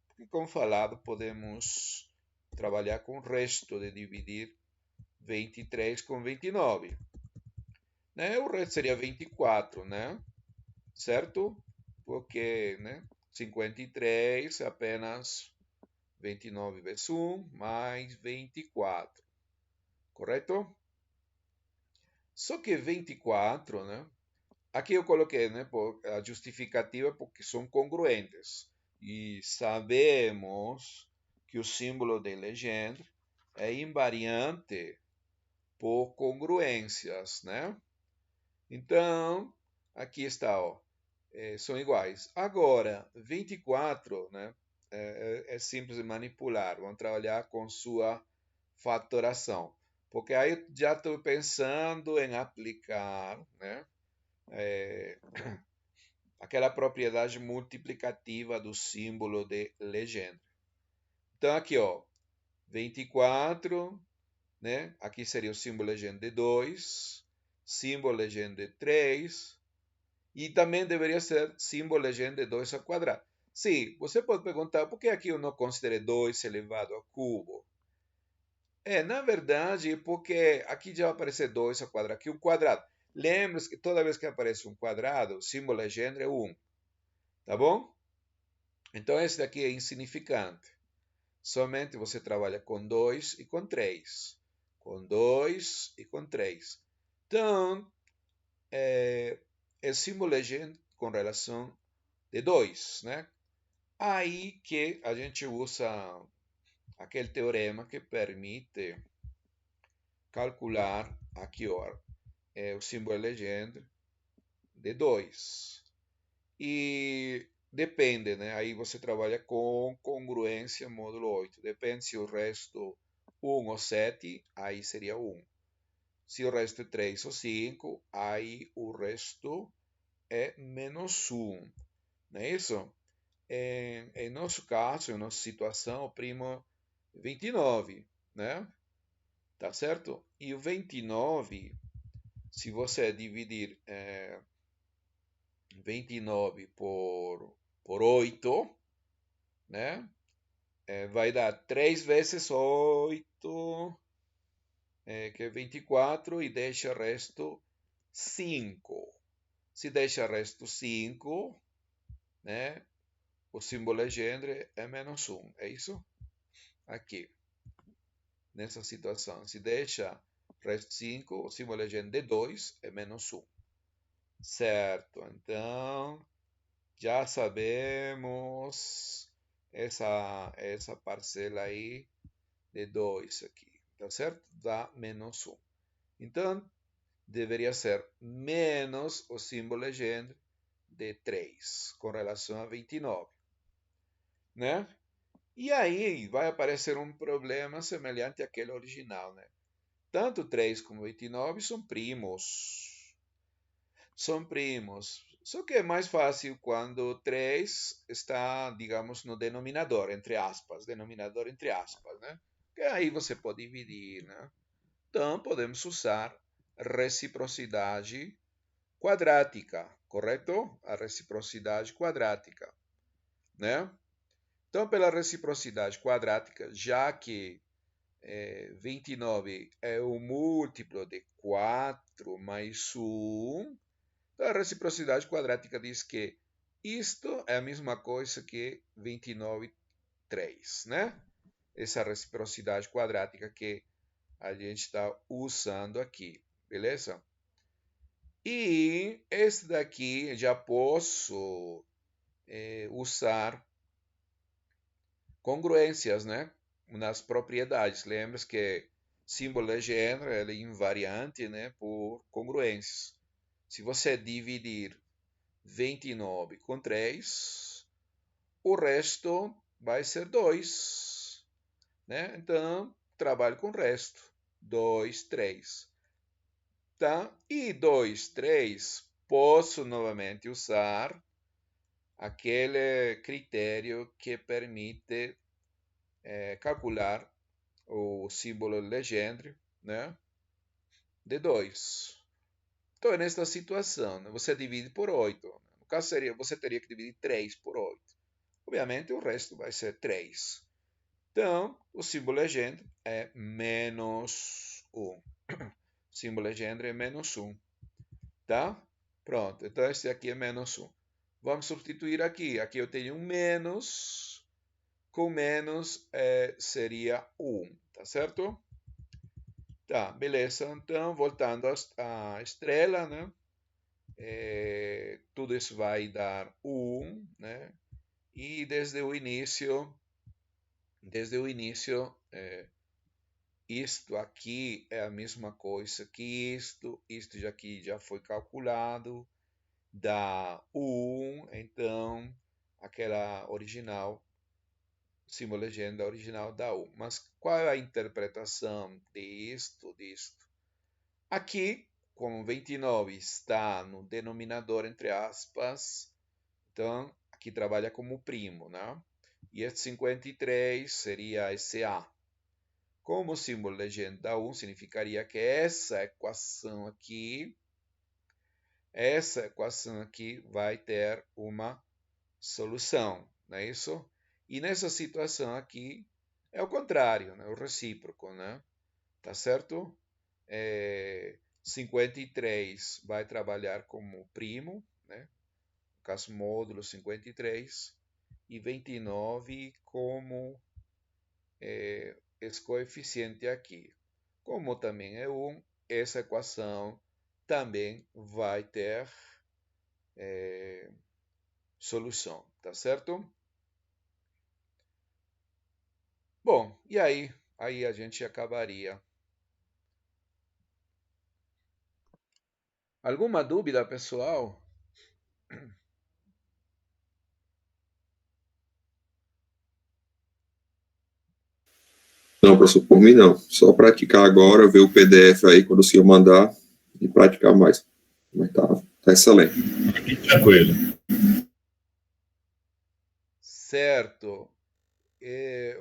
porque, como falado, podemos trabalhar com o resto de dividir 23 com 29. Né? O resto seria 24, né? Certo? Porque, né? 53 apenas 29 vezes 1 mais 24. Correto? Só que 24, né? Aqui eu coloquei, né, a justificativa porque são congruentes. E sabemos que o símbolo de legenda é invariante por congruências, né? Então, aqui está, ó, são iguais. Agora, 24, né, é simples de manipular. Vamos trabalhar com sua fatoração. Porque aí eu já estou pensando em aplicar, né, aquela propriedade multiplicativa do símbolo de legenda. Então, aqui, ó, 24, né? Aqui seria o símbolo legenda de 2, símbolo legenda de 3, e também deveria ser símbolo legenda de 2 ao quadrado. Sim, você pode perguntar por que aqui eu não considerei 2 elevado ao cubo? Na verdade, porque aqui já vai aparecer 2 ao quadrado, aqui o quadrado. Lembre-se que toda vez que aparece um quadrado, o símbolo legenda é 1. Tá bom? Então, esse daqui é insignificante. Somente você trabalha com 2 e com 3. Com 2 e com 3. Então, é símbolo legend com relação de 2, né? Aí que a gente usa aquele teorema que permite calcular aqui, ó, o símbolo legend de 2. E depende, né? Aí você trabalha com congruência módulo 8. Depende se o resto 1 ou 7, aí seria 1. Se o resto é 3 ou 5, aí o resto é menos 1. Não é isso? Em nosso caso, em nossa situação, o primo é 29, né? Tá certo? E o 29, se você dividir 29 por 8, né? Vai dar 3 vezes 8, que é 24, e deixa o resto 5. Se deixa o resto 5, né? O símbolo legendre é menos 1. É isso? Aqui, nessa situação. Se deixa o resto 5, o símbolo legendre de 2 é menos 1. Certo? Então, já sabemos essa parcela aí de 2 aqui, tá certo? Dá menos 1. Então, deveria ser menos o símbolo legendre de 3, com relação a 29, né? E aí vai aparecer um problema semelhante àquele original, né? Tanto 3 como 29 são primos. São primos. Só que é mais fácil quando 3 está, digamos, no denominador, entre aspas. Denominador entre aspas, né? Que aí você pode dividir, né? Então, podemos usar reciprocidade quadrática, correto? A reciprocidade quadrática, né? Então, pela reciprocidade quadrática, já que 29 é o múltiplo de 4 mais 1, então a reciprocidade quadrática diz que isto é a mesma coisa que 29, 3, né? Essa reciprocidade quadrática que a gente está usando aqui, beleza? E esse daqui já posso usar congruências, né? Nas propriedades. Lembra que símbolo legendre é invariante, né? Por congruências. Se você dividir 29 com 3, o resto vai ser 2, né? Então, trabalho com o resto. 2, 3. Tá? E 2, 3, posso novamente usar aquele critério que permite calcular o símbolo legendre, né, de 2. Então, nesta situação, né, você divide por 8. No caso, você teria que dividir 3 por 8. Obviamente, o resto vai ser 3. Então, o símbolo legendre é menos 1. O símbolo legendre é menos 1. Tá? Pronto. Então, esse aqui é menos 1. Vamos substituir aqui. Aqui eu tenho um menos. Com menos seria 1. Tá certo? Tá, beleza. Então, voltando à estrela, né? Tudo isso vai dar 1, né? E desde o início, isto aqui é a mesma coisa que isto. Isto aqui já foi calculado, dá 1. Então, aquela original, símbolo legenda original dá 1. Mas qual é a interpretação disto? Aqui, como 29 está no denominador, entre aspas, então aqui trabalha como primo, né? E esse 53 seria esse A. Como o símbolo legenda dá 1, significaria que essa equação aqui vai ter uma solução, não é isso? E nessa situação aqui é o contrário, né? O recíproco, né? Tá certo? 53 vai trabalhar como primo, né? No caso, módulo 53, e 29 como esse coeficiente aqui. Como também é 1, essa equação também vai ter solução, tá certo? Bom, e aí a gente acabaria. Alguma dúvida, pessoal? Não, professor, por mim não. Só praticar agora, ver o PDF aí quando o senhor mandar e praticar mais. Mas tá excelente. Tranquilo. Certo.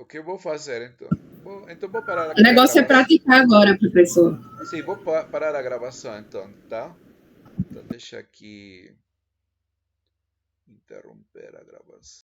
O que eu vou fazer, então? Então vou parar O aqui a negócio é gravação. praticar agora, professor. Sim, vou parar a gravação, então, tá? Então deixa aqui interromper a gravação.